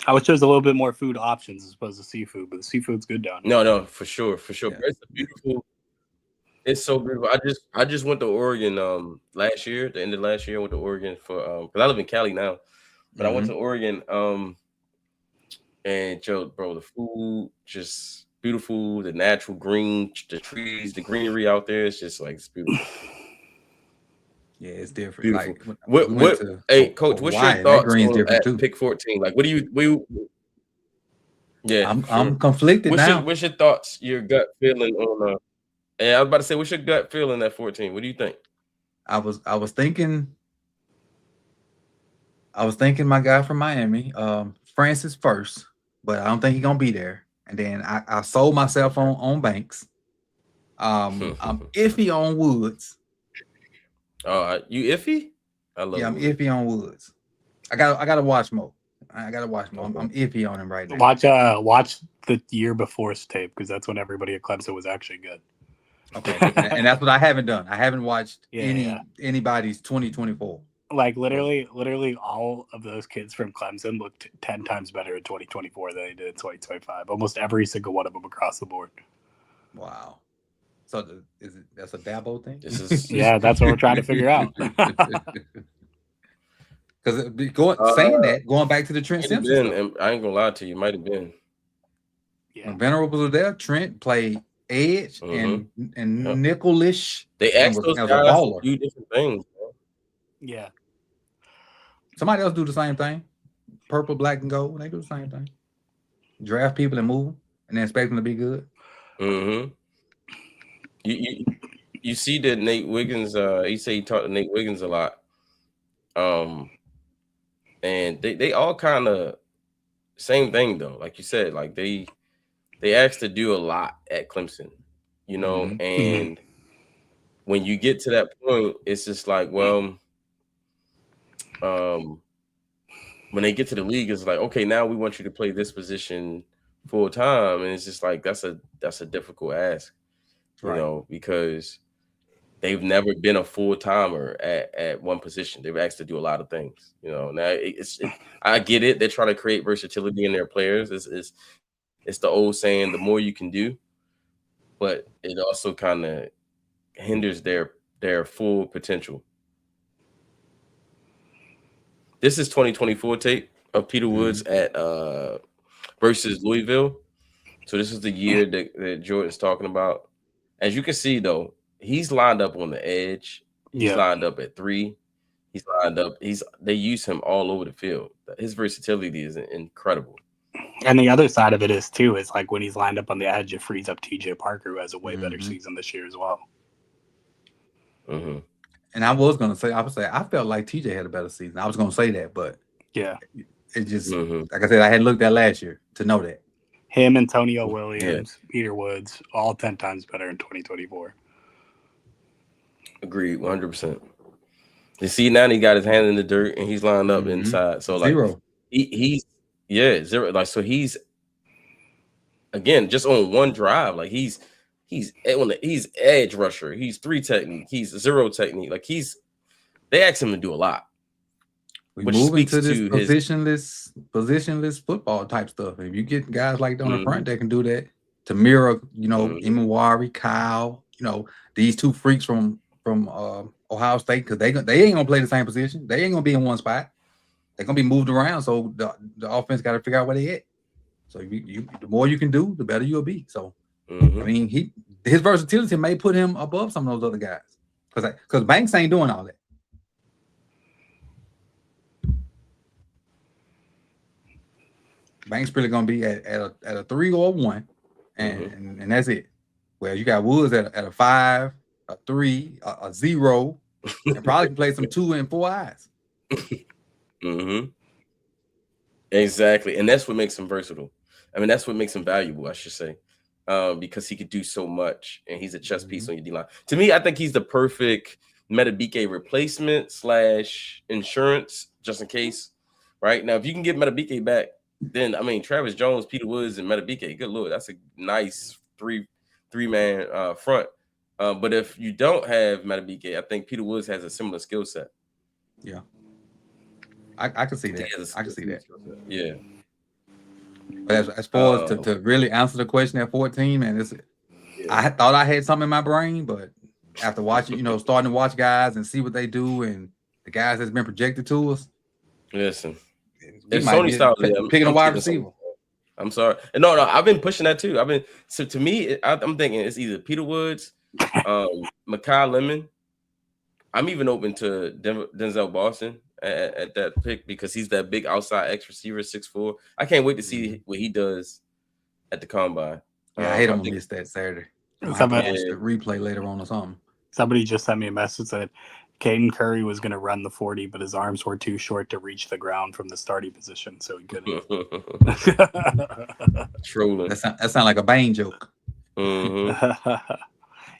I wish there was a little bit more food options as opposed to seafood, but the seafood's good down here. No, for sure. Yeah. It's beautiful. It's so beautiful. I just went to Oregon last year. The end of last year, I went to Oregon for because I live in Cali now, but I went to Oregon and bro, the food just beautiful. The natural green, the trees, the greenery out there. It's just like it's beautiful. Yeah, it's different. Beautiful. Like, Coach, what's your thoughts on pick 14? Like, what do you? Yeah, I'm conflicted now. What's your thoughts? Your gut feeling on? I was about to say, what's your gut feeling at 14? What do you think? I was thinking my guy from Miami, Francis first, but I don't think he's gonna be there. And then I sold myself on Banks. I'm iffy on Woods. You iffy? I'm iffy on Woods. I gotta watch more. I'm iffy on him right now. Watch the year before's tape because that's when everybody at Clemson was actually good. Okay, and that's what I haven't done. I haven't watched anybody's 2024. Like literally all of those kids from Clemson looked 10 times better in 2024 than they did in 2025. Almost every single one of them across the board. Wow. So that's a Dabo thing? Yeah, that's what we're trying to figure out. Because going back to the Trent Simpson. I ain't gonna lie to you, might have been. Yeah. When Venerable was there, Trent played edge and nickel-ish. They asked those guys to do different things. Man. Yeah. Somebody else do the same thing. Purple, black, and gold. They do the same thing. Draft people and move them, and then expect them to be good. Mm-hmm. You see that Nate Wiggins, he said he talked to Nate Wiggins a lot. And they all kind of same thing though. Like you said, like they asked to do a lot at Clemson, and when you get to that point, it's just like, well, when they get to the league, it's like, okay, now we want you to play this position full time, and it's just like that's a difficult ask, you know, because they've never been a full timer at one position. They've asked to do a lot of things, you know. Now I get it. They're trying to create versatility in their players. It's the old saying, the more you can do, but it also kind of hinders their full potential. This is 2024 tape of Peter Woods at versus Louisville. So this is the year that Jordan's talking about. As you can see, though, he's lined up on the edge. He's lined up at 3. He's lined up. They use him all over the field. His versatility is incredible. And the other side of it is too, is like when he's lined up on the edge, it frees up TJ Parker, who has a way better season this year as well. And I was gonna say, I felt like TJ had a better season. I was gonna say that, but yeah, it just like I said, I had looked at last year to know that. Him, Antonio Williams, Peter Woods, all 10 times better in 2024. Agreed, 100%. You see, now he got his hand in the dirt and he's lined up inside. So like 0. He's 0. Like, so he's again just on one drive. Like he's edge rusher. He's 3 technique. He's 0 technique. Like they asked him to do a lot. We move into this positionless football type stuff. If you get guys like on the front that can do that to mirror, you know, Imawari, Kyle, you know, these 2 freaks from Ohio State, because they ain't gonna play the same position. They ain't gonna be in one spot. They're gonna be moved around. So the offense got to figure out where they at. So the more you can do, the better you'll be. So I mean, his versatility may put him above some of those other guys, because Banks ain't doing all that. Banks really gonna be at a 3 or a 1, and that's it. Well, you got Woods at a 5, a 3, a 0, and probably can play some 2 and 4 eyes. Exactly, and that's what makes him versatile. I mean, that's what makes him valuable, I should say, because he could do so much, and he's a chess piece on your D-line. To me, I think he's the perfect Metabike replacement / insurance, just in case. Right now, if you can get Metabike back, then I mean Travis Jones, Peter Woods, and Metabike. Good lord, that's a nice three-man front. But if you don't have Metabike, I think Peter Woods has a similar skill set. Yeah, I can see that. I can see that. Yeah. But as far as to really answer the question at 14, man, I thought I had something in my brain, but after watching, starting to watch guys and see what they do and the guys that's been projected to us. Listen. It's Sony style. Picking a wide receiver. I'm sorry. No, I've been pushing that too. To me, I'm thinking it's either Peter Woods, Mekhi Lemon. I'm even open to Denzel Boston at that pick because he's that big outside X receiver, 6'4". I can't wait to see what he does at the combine. Yeah, I hate him to miss that Saturday. I'll watch the replay later on or something. Somebody just sent me a message that Caden Curry was going to run the 40, but his arms were too short to reach the ground from the starting position, so he couldn't. Trolling. That sound like a Bane joke.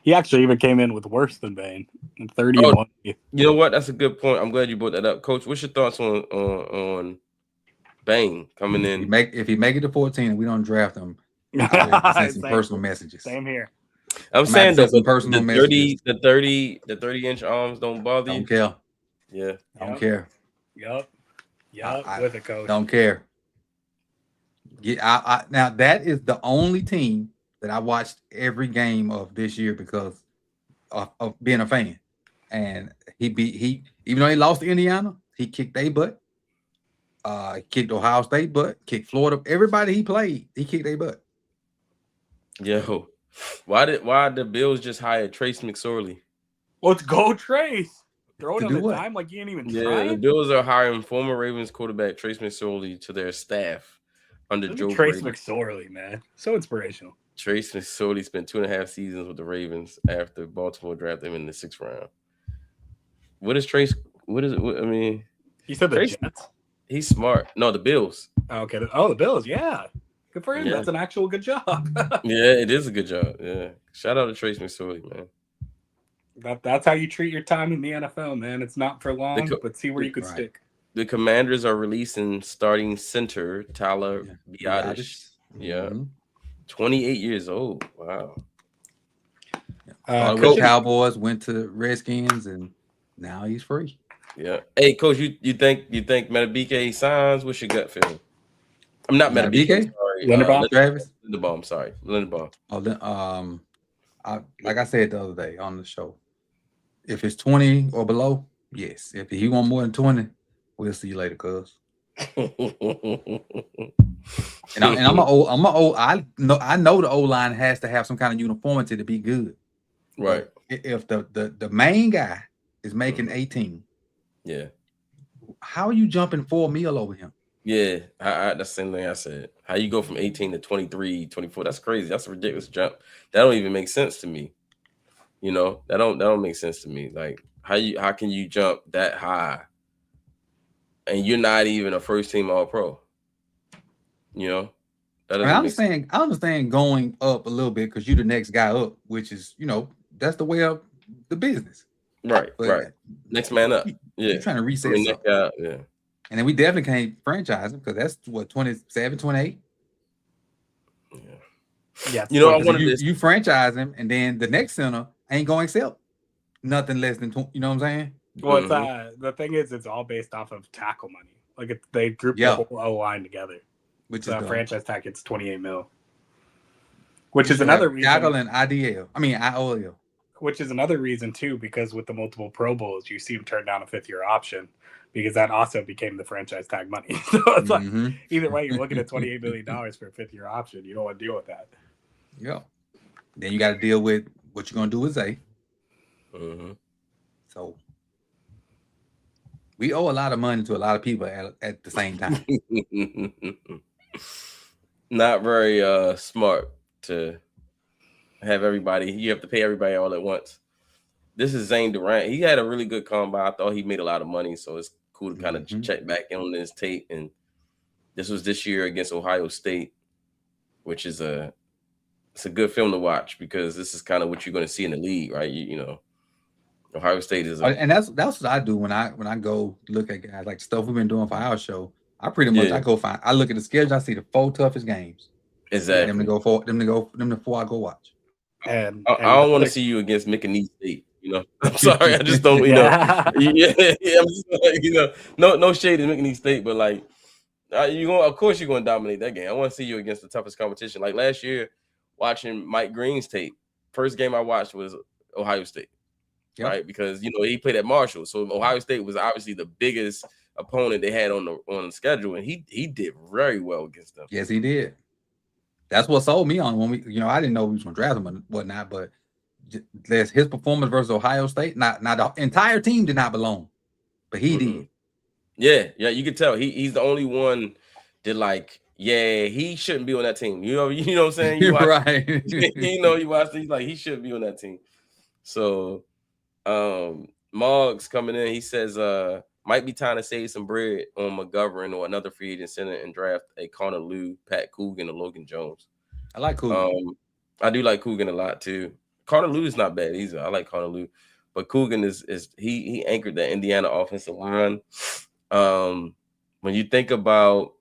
He actually even came in with worse than Bane. 31. You know what? That's a good point. I'm glad you brought that up, Coach. What's your thoughts on Bane coming in? If he make it to 14 and we don't draft him, I'll send some personal messages. Same here. I'm saying that the 30-inch arms don't bother you. Don't care. Yeah. Don't care. Yup. With it, Coach. Don't care. Yeah. Now that is the only team that I watched every game of this year because of being a fan. And he even though he lost to Indiana, he kicked their butt. Kicked Ohio State butt. Kicked Florida. Everybody he played, he kicked their butt. Yo. Why the Bills just hire Trace McSorley? Let's go, Trace. Throw it on the dime like you ain't even trying. The Bills are hiring former Ravens quarterback Trace McSorley to their staff under Joe Trace Brady. McSorley, man. So inspirational. Trace McSorley spent 2.5 seasons with the Ravens after Baltimore drafted him in the 6th round. What is Trace? What is it? I mean, you said the Jets? He's smart. No, the Bills. Okay. Oh, the Bills. Yeah. Good for him. Yeah. That's an actual good job. Yeah, it is a good job. Yeah. Shout out to Trace McSorley, man. That's how you treat your time in the NFL, man. It's not for long, but see where you could stick. The Commanders are releasing starting center Tyler Biadasz. Yeah. 28 years old. Wow. Started with Cowboys, went to Redskins, and now he's free. Yeah. Hey, coach, you think Matabike signs? What's your gut feeling? I'm not Matabike. Sorry, Linderbaum. Travis. Linderbaum. Sorry, Linderbaum. Like I said the other day on the show, if it's 20 or below, yes. If he want more than 20, we'll see you later, cuz. And I'm I know the O line has to have some kind of uniformity to be good. Right. But if the main guy is making 18, yeah, how are you jumping $4 million over him? Yeah, that's the same thing I said. How you go from 18 to 23, 24? That's crazy. That's a ridiculous jump. That don't even make sense to me. You know, that don't make sense to me. Like how can you jump that high and you're not even a first team all pro? You know, that doesn't I understand going up a little bit because you're the next guy up, which is, you know, that's the way of the business. Right, right. Next man up. Yeah. You're trying to reset something. Yeah. And then we definitely can't franchise him because that's what 27, 28. Yeah. You know, I wanted you franchise him, and then the next center ain't going to accept nothing less than 20. You know what I'm saying? Well, it's the thing is, it's all based off of tackle money. Like they grouped the whole O line together, which is franchise tag gets $28 million. Which is another reason. Tackle and IOL. Which is another reason too, because with the multiple Pro Bowls, you see him turn down a 5th-year option because that also became the franchise tag money. So it's like either way, you're looking at $28 million for a 5th-year option. You don't want to deal with that. Yeah. Then you got to deal with what you're going to do with Zay. So we owe a lot of money to a lot of people at the same time. Not very smart to have everybody. You have to pay everybody all at once. This is Zane Durant. He had a really good combine. I thought he made a lot of money, so it's cool to kind of check back on his tape. And this was this year against Ohio State, which is it's a good film to watch because this is kind of what you're going to see in the league, right? You know, Ohio State is, and that's what I do when I go look at guys like stuff we've been doing for our show. I pretty much I look at the schedule. I see the 4 toughest games. Exactly. Them before I go watch. And I don't want to see you against McNeese State. You know, I'm sorry, I just don't. You know, I'm just like, you know, no shade in McNeese State, but like, of course you're going to dominate that game. I want to see you against the toughest competition. Like last year, watching Mike Green's tape. First game I watched was Ohio State, right? Because you know he played at Marshall, so Ohio State was obviously the biggest opponent they had on the schedule, and he did very well against them. Yes, he did. That's what sold me on when we, you know, I didn't know we was going to draft him and whatnot, but his performance versus Ohio State, not the entire team did not belong, but he did. Yeah, you could tell he's the only one that like, he shouldn't be on that team. You know what I'm saying? You watch, right. you watch. He's like, he shouldn't be on that team. So, Moggs coming in, he says, might be time to save some bread on McGovern or another free agent center and draft a Connor Lew, Pat Coogan, or Logan Jones. I like Coogan. I do like Coogan a lot too. Connor Lew is not bad either. I like Connor Lew, but Coogan is he anchored the Indiana offensive line. When you think about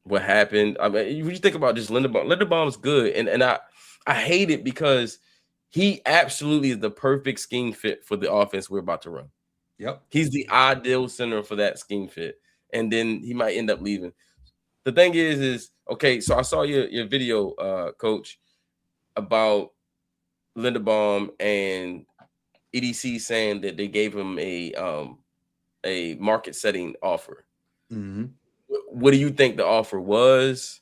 what happened, I mean, when you think about just Linderbaum's good, and I hate it because he absolutely is the perfect scheme fit for the offense we're about to run. Yep. He's the ideal center for that scheme fit. And then he might end up leaving. The thing is okay, so I saw your video, Coach, about Linderbaum and EDC saying that they gave him a market setting offer. What do you think the offer was?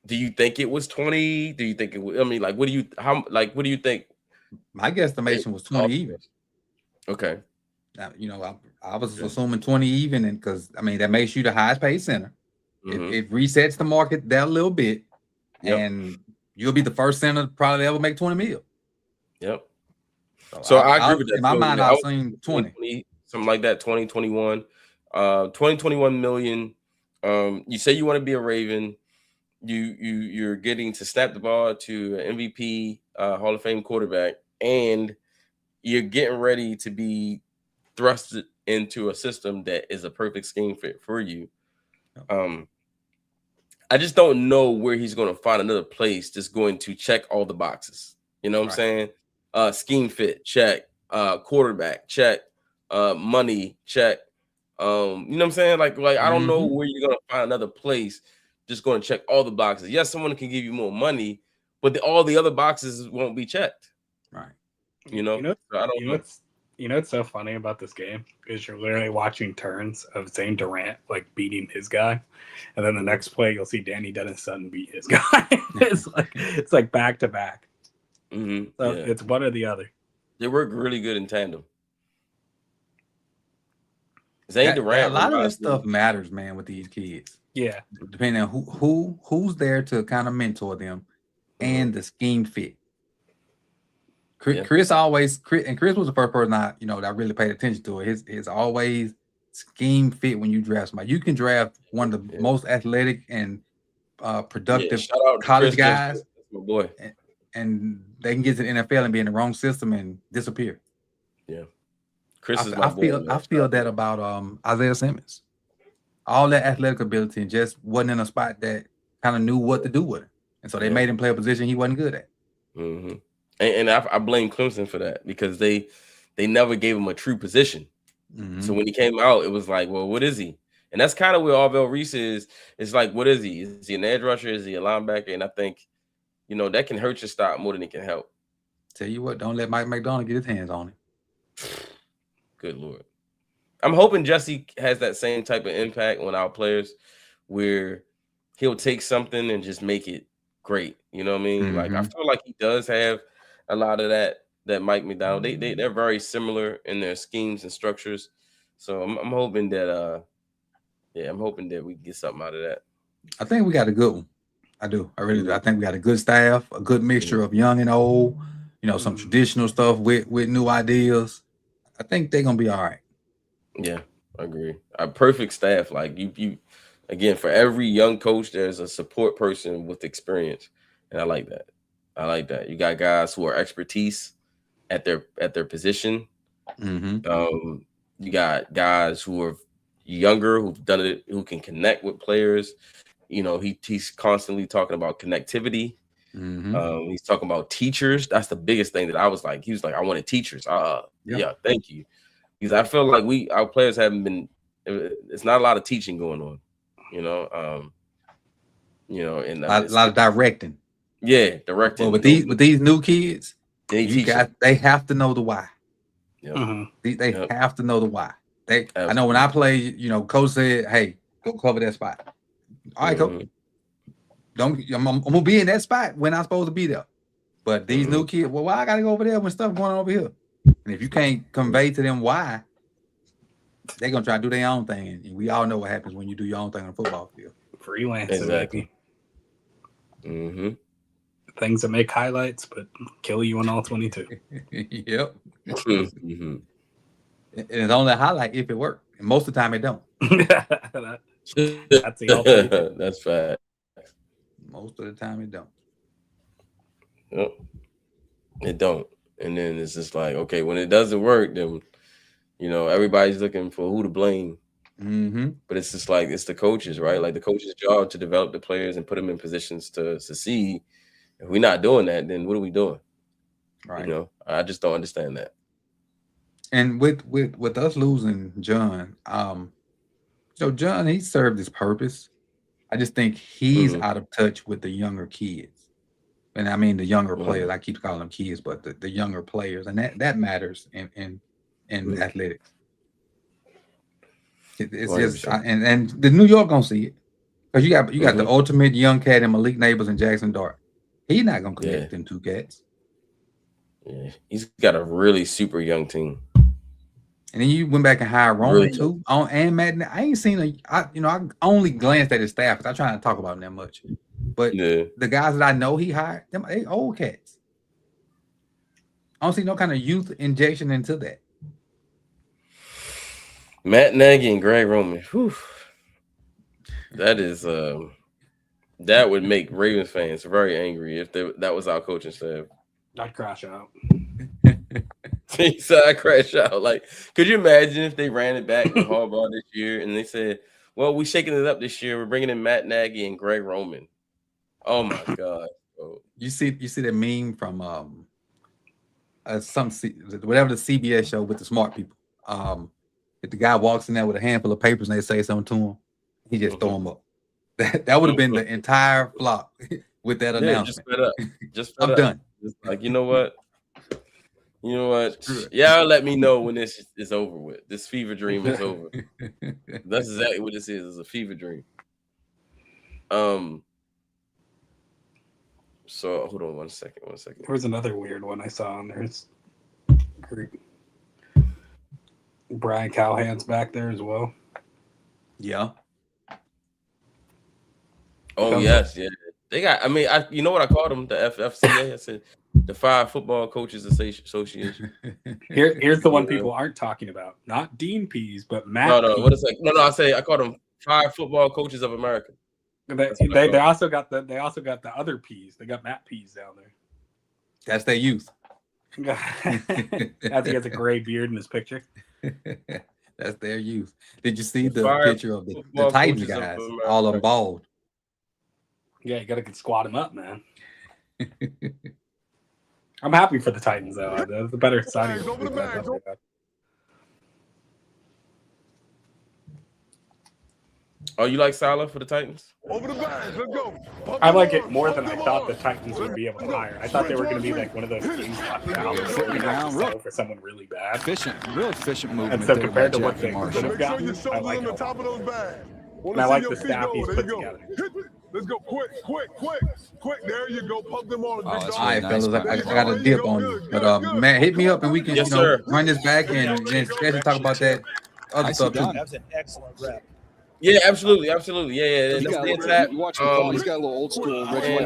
Do you think it was 20? Do you think it was, I mean, like, what do you think? My guesstimation was 20 even. Okay. Now, you know, I was assuming 20 even, and because I mean that makes you the highest paid center. It resets the market that a little bit, and you'll be the first center to probably ever make 20 mil. Yep. So I agree with that. In my mind, I've seen 20, something like that, 2021, 21 million. You say you want to be a Raven. You're getting to snap the ball to an MVP, Hall of Fame quarterback, and you're getting ready to be thrusted into a system that is a perfect scheme fit for you. I just don't know where he's going to find another place that's going to check all the boxes. You know what I'm saying? Scheme fit, check. Quarterback, check. Money, check. You know what I'm saying? Like I don't know where you're going to find another place just going to check all the boxes. Yes, someone can give you more money, but all the other boxes won't be checked. Right. You know so I don't know. What's so funny about this game is you're literally watching turns of Zane Durant like beating his guy, and then the next play you'll see Danny Dennis' son beat his guy. it's like back to back. So it's one or the other. They work really good in tandem. Zane a Durant. lot of that stuff matters, man, with these kids. Yeah, depending on who's there to kind of mentor them, and the scheme fit. Chris was the first person that I really paid attention to it. His always scheme fit when you draft somebody. You can draft one of the most athletic and productive college guys. That's my boy. And they can get to the NFL and be in the wrong system and disappear. Yeah. Chris is my boy. I feel that about Isaiah Simmons. All that athletic ability and just wasn't in a spot that kind of knew what to do with him. And so they made him play a position he wasn't good at. Mm-hmm. And I blame Clemson for that because they never gave him a true position. Mm-hmm. So when he came out, it was like, well, what is he? And that's kind of where Arvell Reese is. It's like, what is he? Is he an edge rusher? Is he a linebacker? And I think, that can hurt your stock more than it can help. Tell you what, don't let Mike McDonald get his hands on it. Good Lord. I'm hoping Jesse has that same type of impact on our players where he'll take something and just make it great. You know what I mean? Mm-hmm. Like, I feel like he does have a lot of that Mike McDonald. They're very similar in their schemes and structures. So I'm hoping that I'm hoping that we get something out of that. I think we got a good one. I do. I really do. I think we got a good staff, a good mixture of young and old, some traditional stuff with new ideas. I think they're gonna be all right. Yeah, I agree. A perfect staff. Like you again, for every young coach, there's a support person with experience. And I like that. You got guys who are expertise at their position. Mm-hmm. You got guys who are younger, who've done it, who can connect with players. He's constantly talking about connectivity. Mm-hmm. He's talking about teachers. That's the biggest thing that I was like. He was like, I wanted teachers. Yeah, thank you. Because I feel like our players haven't been. It's not a lot of teaching going on. And a lot of directing. Yeah, directing. Well, with these new kids, they have to know the why. Yep. Mm-hmm. They have to know the why. I know when I play, coach said, "Hey, go cover that spot." All right, coach. I'm gonna be in that spot when I'm supposed to be there. But these new kids, well, why I gotta go over there when stuff going on over here? And if you can't convey to them why, they're gonna try to do their own thing. And we all know what happens when you do your own thing on the football field. Freelance, exactly. Mm-hmm. Things that make highlights but kill you in all 22. Yep. Mm-hmm. And it's only a highlight if it works. And most of the time it don't. That's the alternative. That's fact. Most of the time it don't. Yep. It don't. And then it's just like, okay, when it doesn't work, then everybody's looking for who to blame. Mm-hmm. But it's just like it's the coaches, right? Like the coach's job to develop the players and put them in positions to succeed. If we're not doing that, then what are we doing? Right. I just don't understand that. And with us losing John, John, he served his purpose. I just think he's out of touch with the younger kids. And I mean the younger players. I keep calling them kids, but the younger players. And that matters in athletics. It's just and the New York gonna see it. Because you got the ultimate young cat in Malik Neighbors and Jackson Dart. He's not gonna connect them two cats. Yeah, he's got a really super young team. And then you went back and hired Roman too. And Matt, I ain't seen I only glanced at his staff because I try not to talk about him that much. But the guys that I know he hired, them they old cats. I don't see no kind of youth injection into that. Matt Nagy and Greg Roman. Whew. That is that would make Ravens fans very angry if that was our coaching staff. I'd crash out. He said I crash out. Like, could you imagine if they ran it back with Harbaugh this year and they said, Well, we're shaking it up this year. We're bringing in Matt Nagy and Greg Roman. Oh my God! Bro. You see the meme from whatever the CBS show with the smart people. If the guy walks in there with a handful of papers and they say something to him, he just throw them up. That would have been the entire flop with that announcement. Just I'm done. Just like, you know what? Y'all let me know when this is over with. This fever dream is over. That's exactly what this is. It's a fever dream. So hold on one second. There was another weird one I saw on there. It's Brian Callahan's back there as well. Yeah. Oh yes, yeah. They got. I mean, you know what I called them? The FFCA. I said the Five Football Coaches Association. Here's the one people aren't talking about. Not Dean Pease, but Matt. No. What is it? No. I called them Five Football Coaches of America. They also got the other Pease. They got Matt Pease down there. That's their youth. As he has a gray beard in his picture. That's their youth. Did you see the picture of the Titans guys? All of them bald. Yeah, you gotta squat him up, man. I'm happy for the Titans though. That's the better side of it. Oh, you like Salah for the Titans? Over the bags, let's go. I like it more than I thought the Titans would be able to hire. I thought they were going to be like one of those teams left out for someone really bad. Real efficient movement. And so compared to what they could have gotten, I like it a lot. And I like the staff he's put together. Let's go quick. There you go. Pump them on. All right, fellas, I got a dip on you. But man, hit me up and we can run this back and then especially talk about that other stuff too. That's an excellent rep. Yeah, absolutely. Yeah. You watch him, he's got a little old school Reggie White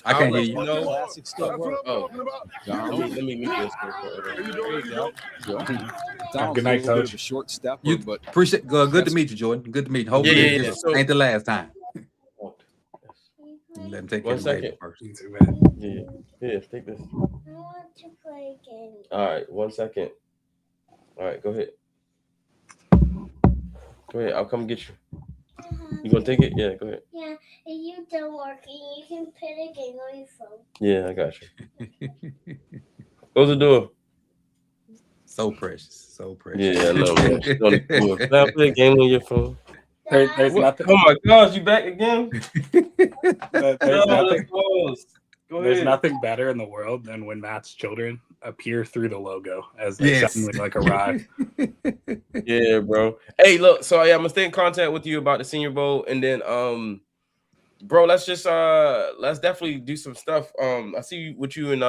I can't hear you. Classic still work. Let me meet this. Good night, Coach. A short step, but appreciate. Good to meet you, Jordan. Good to meet you. Hopefully, this ain't the last time. Let him take 1 second. First. Yeah, take this. I want to play a game. All right, 1 second. All right, go ahead. Go ahead, I'll come get you. You gonna take it? Yeah, go ahead. Yeah, if you don't work, you can play a game on your phone. Yeah, I got you. Close the door. So precious. Yeah, I know. Man. Can I play a game on your phone? There's nothing. Oh my gosh, you back again? There's nothing better in the world than when Matt's children appear through the logo as they suddenly arrive. Yeah, bro. Hey, look, so I'm gonna stay in contact with you about the Senior Bowl, and then bro, let's definitely do some stuff. I see what you and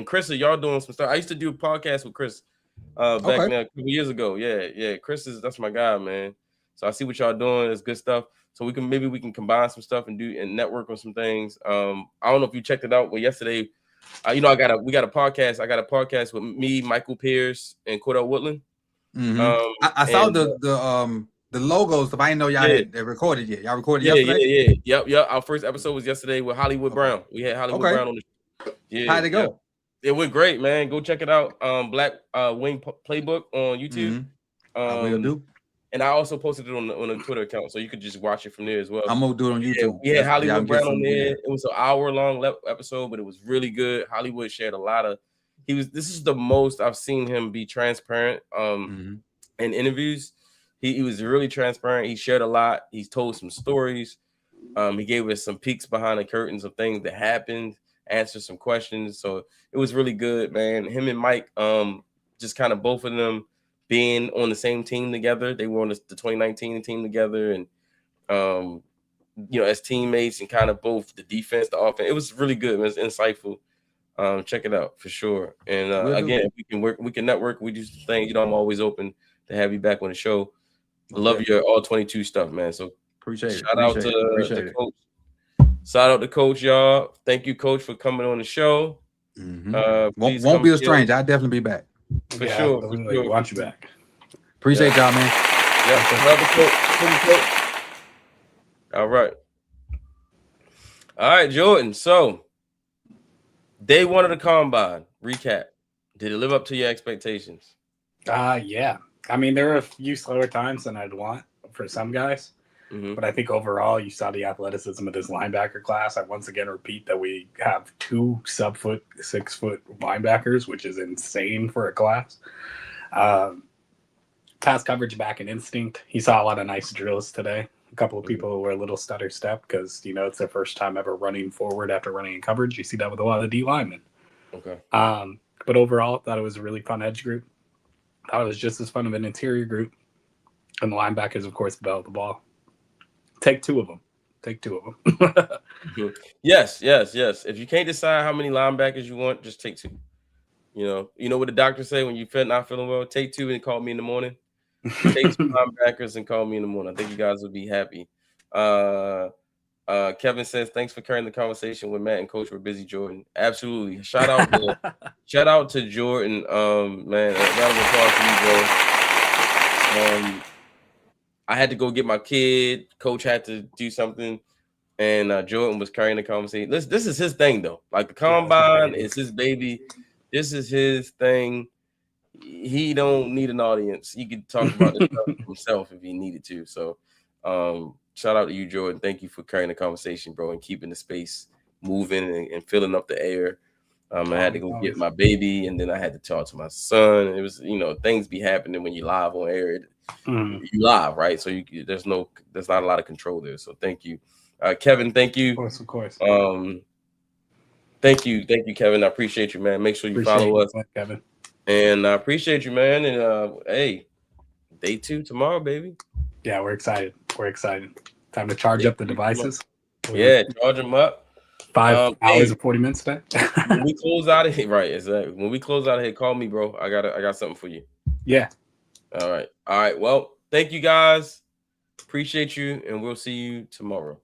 Chris, y'all doing some stuff. I used to do a podcast with Chris back now, a couple years ago. Yeah. Chris that's my guy, man. So I see what y'all doing. It's good stuff. So we can combine some stuff and network on some things. I don't know if you checked it out, but yesterday, we got a podcast. I got a podcast with me, Michael Pierce, and Cordell Woodland. Mm-hmm. I saw the logos. If I didn't know y'all had recorded yet. Y'all recorded yesterday? Yep. Our first episode was yesterday with Hollywood Brown. We had Hollywood Brown on the show. Yeah, how'd it go? It went great, man. Go check it out. Black Wing Playbook on YouTube. I will do. And I also posted it on the Twitter account, so you could just watch it from there as well. I'm gonna do it on YouTube. We had Hollywood Brown on there. It was an hour-long episode, but it was really good. Hollywood shared a lot of. This is the most I've seen him be transparent. In interviews, he was really transparent. He shared a lot. He told some stories. He gave us some peeks behind the curtains of things that happened. Answered some questions. So it was really good, man. Him and Mike, just kind of both of them being on the same team together. They were on the 2019 team together, and as teammates, and kind of both the defense, the offense. It was really good. It was insightful. Check it out for sure. And again, we can network. We do some things. I'm always open to have you back on the show. I love your all 22 stuff, man. So appreciate it. Shout out to Coach. Shout out to Coach, y'all. Thank you, Coach, for coming on the show. Won't be a stranger. I'll definitely be back. For sure. Want you back. Appreciate y'all, man. All right. All right, Jordan. So, day one of the combine recap. Did it live up to your expectations? Yeah. I mean, there are a few slower times than I'd want for some guys. But I think overall, you saw the athleticism of this linebacker class. I once again repeat that we have 2 sub-foot, 6-foot linebackers, which is insane for a class. Pass coverage back in instinct. He saw a lot of nice drills today. A couple of people were a little stutter step because, it's their first time ever running forward after running in coverage. You see that with a lot of the D linemen. Okay. But overall, thought it was a really fun edge group. Thought it was just as fun of an interior group. And the linebackers, of course, developed the ball. Take 2 of them. Yes. If you can't decide how many linebackers you want, just take 2. You know what the doctor say when you feel not feeling well? Take 2 and call me in the morning. Take 2 linebackers and call me in the morning. I think you guys will be happy. Kevin says, thanks for carrying the conversation with Matt and Coach. We're busy, Jordan. Absolutely. Shout out to Jordan. Man, that was applause to you, bro. I had to go get my kid. Coach had to do something, and Jordan was carrying the conversation. This is his thing, though. Like the combine is his baby. This is his thing. He don't need an audience. He could talk about this stuff himself if he needed to. So, shout out to you, Jordan. Thank you for carrying the conversation, bro, and keeping the space moving and filling up the air. I had to go get my baby, and then I had to talk to my son. It was, things be happening when you live on air. You live, right? So there's not a lot of control there. So thank you, Kevin. Thank you. Of course. Thank you, Kevin. I appreciate you, man. Make sure you follow us, Kevin. And I appreciate you, man. And hey, day 2 tomorrow, baby. Yeah, we're excited. Time to charge up the devices. Yeah, charge them up. 5 hours and 40 minutes today. When we close out of here, right? Exactly. When we close out of here, call me, bro. I got something for you. Yeah. All right. Well, thank you guys. Appreciate you, and we'll see you tomorrow.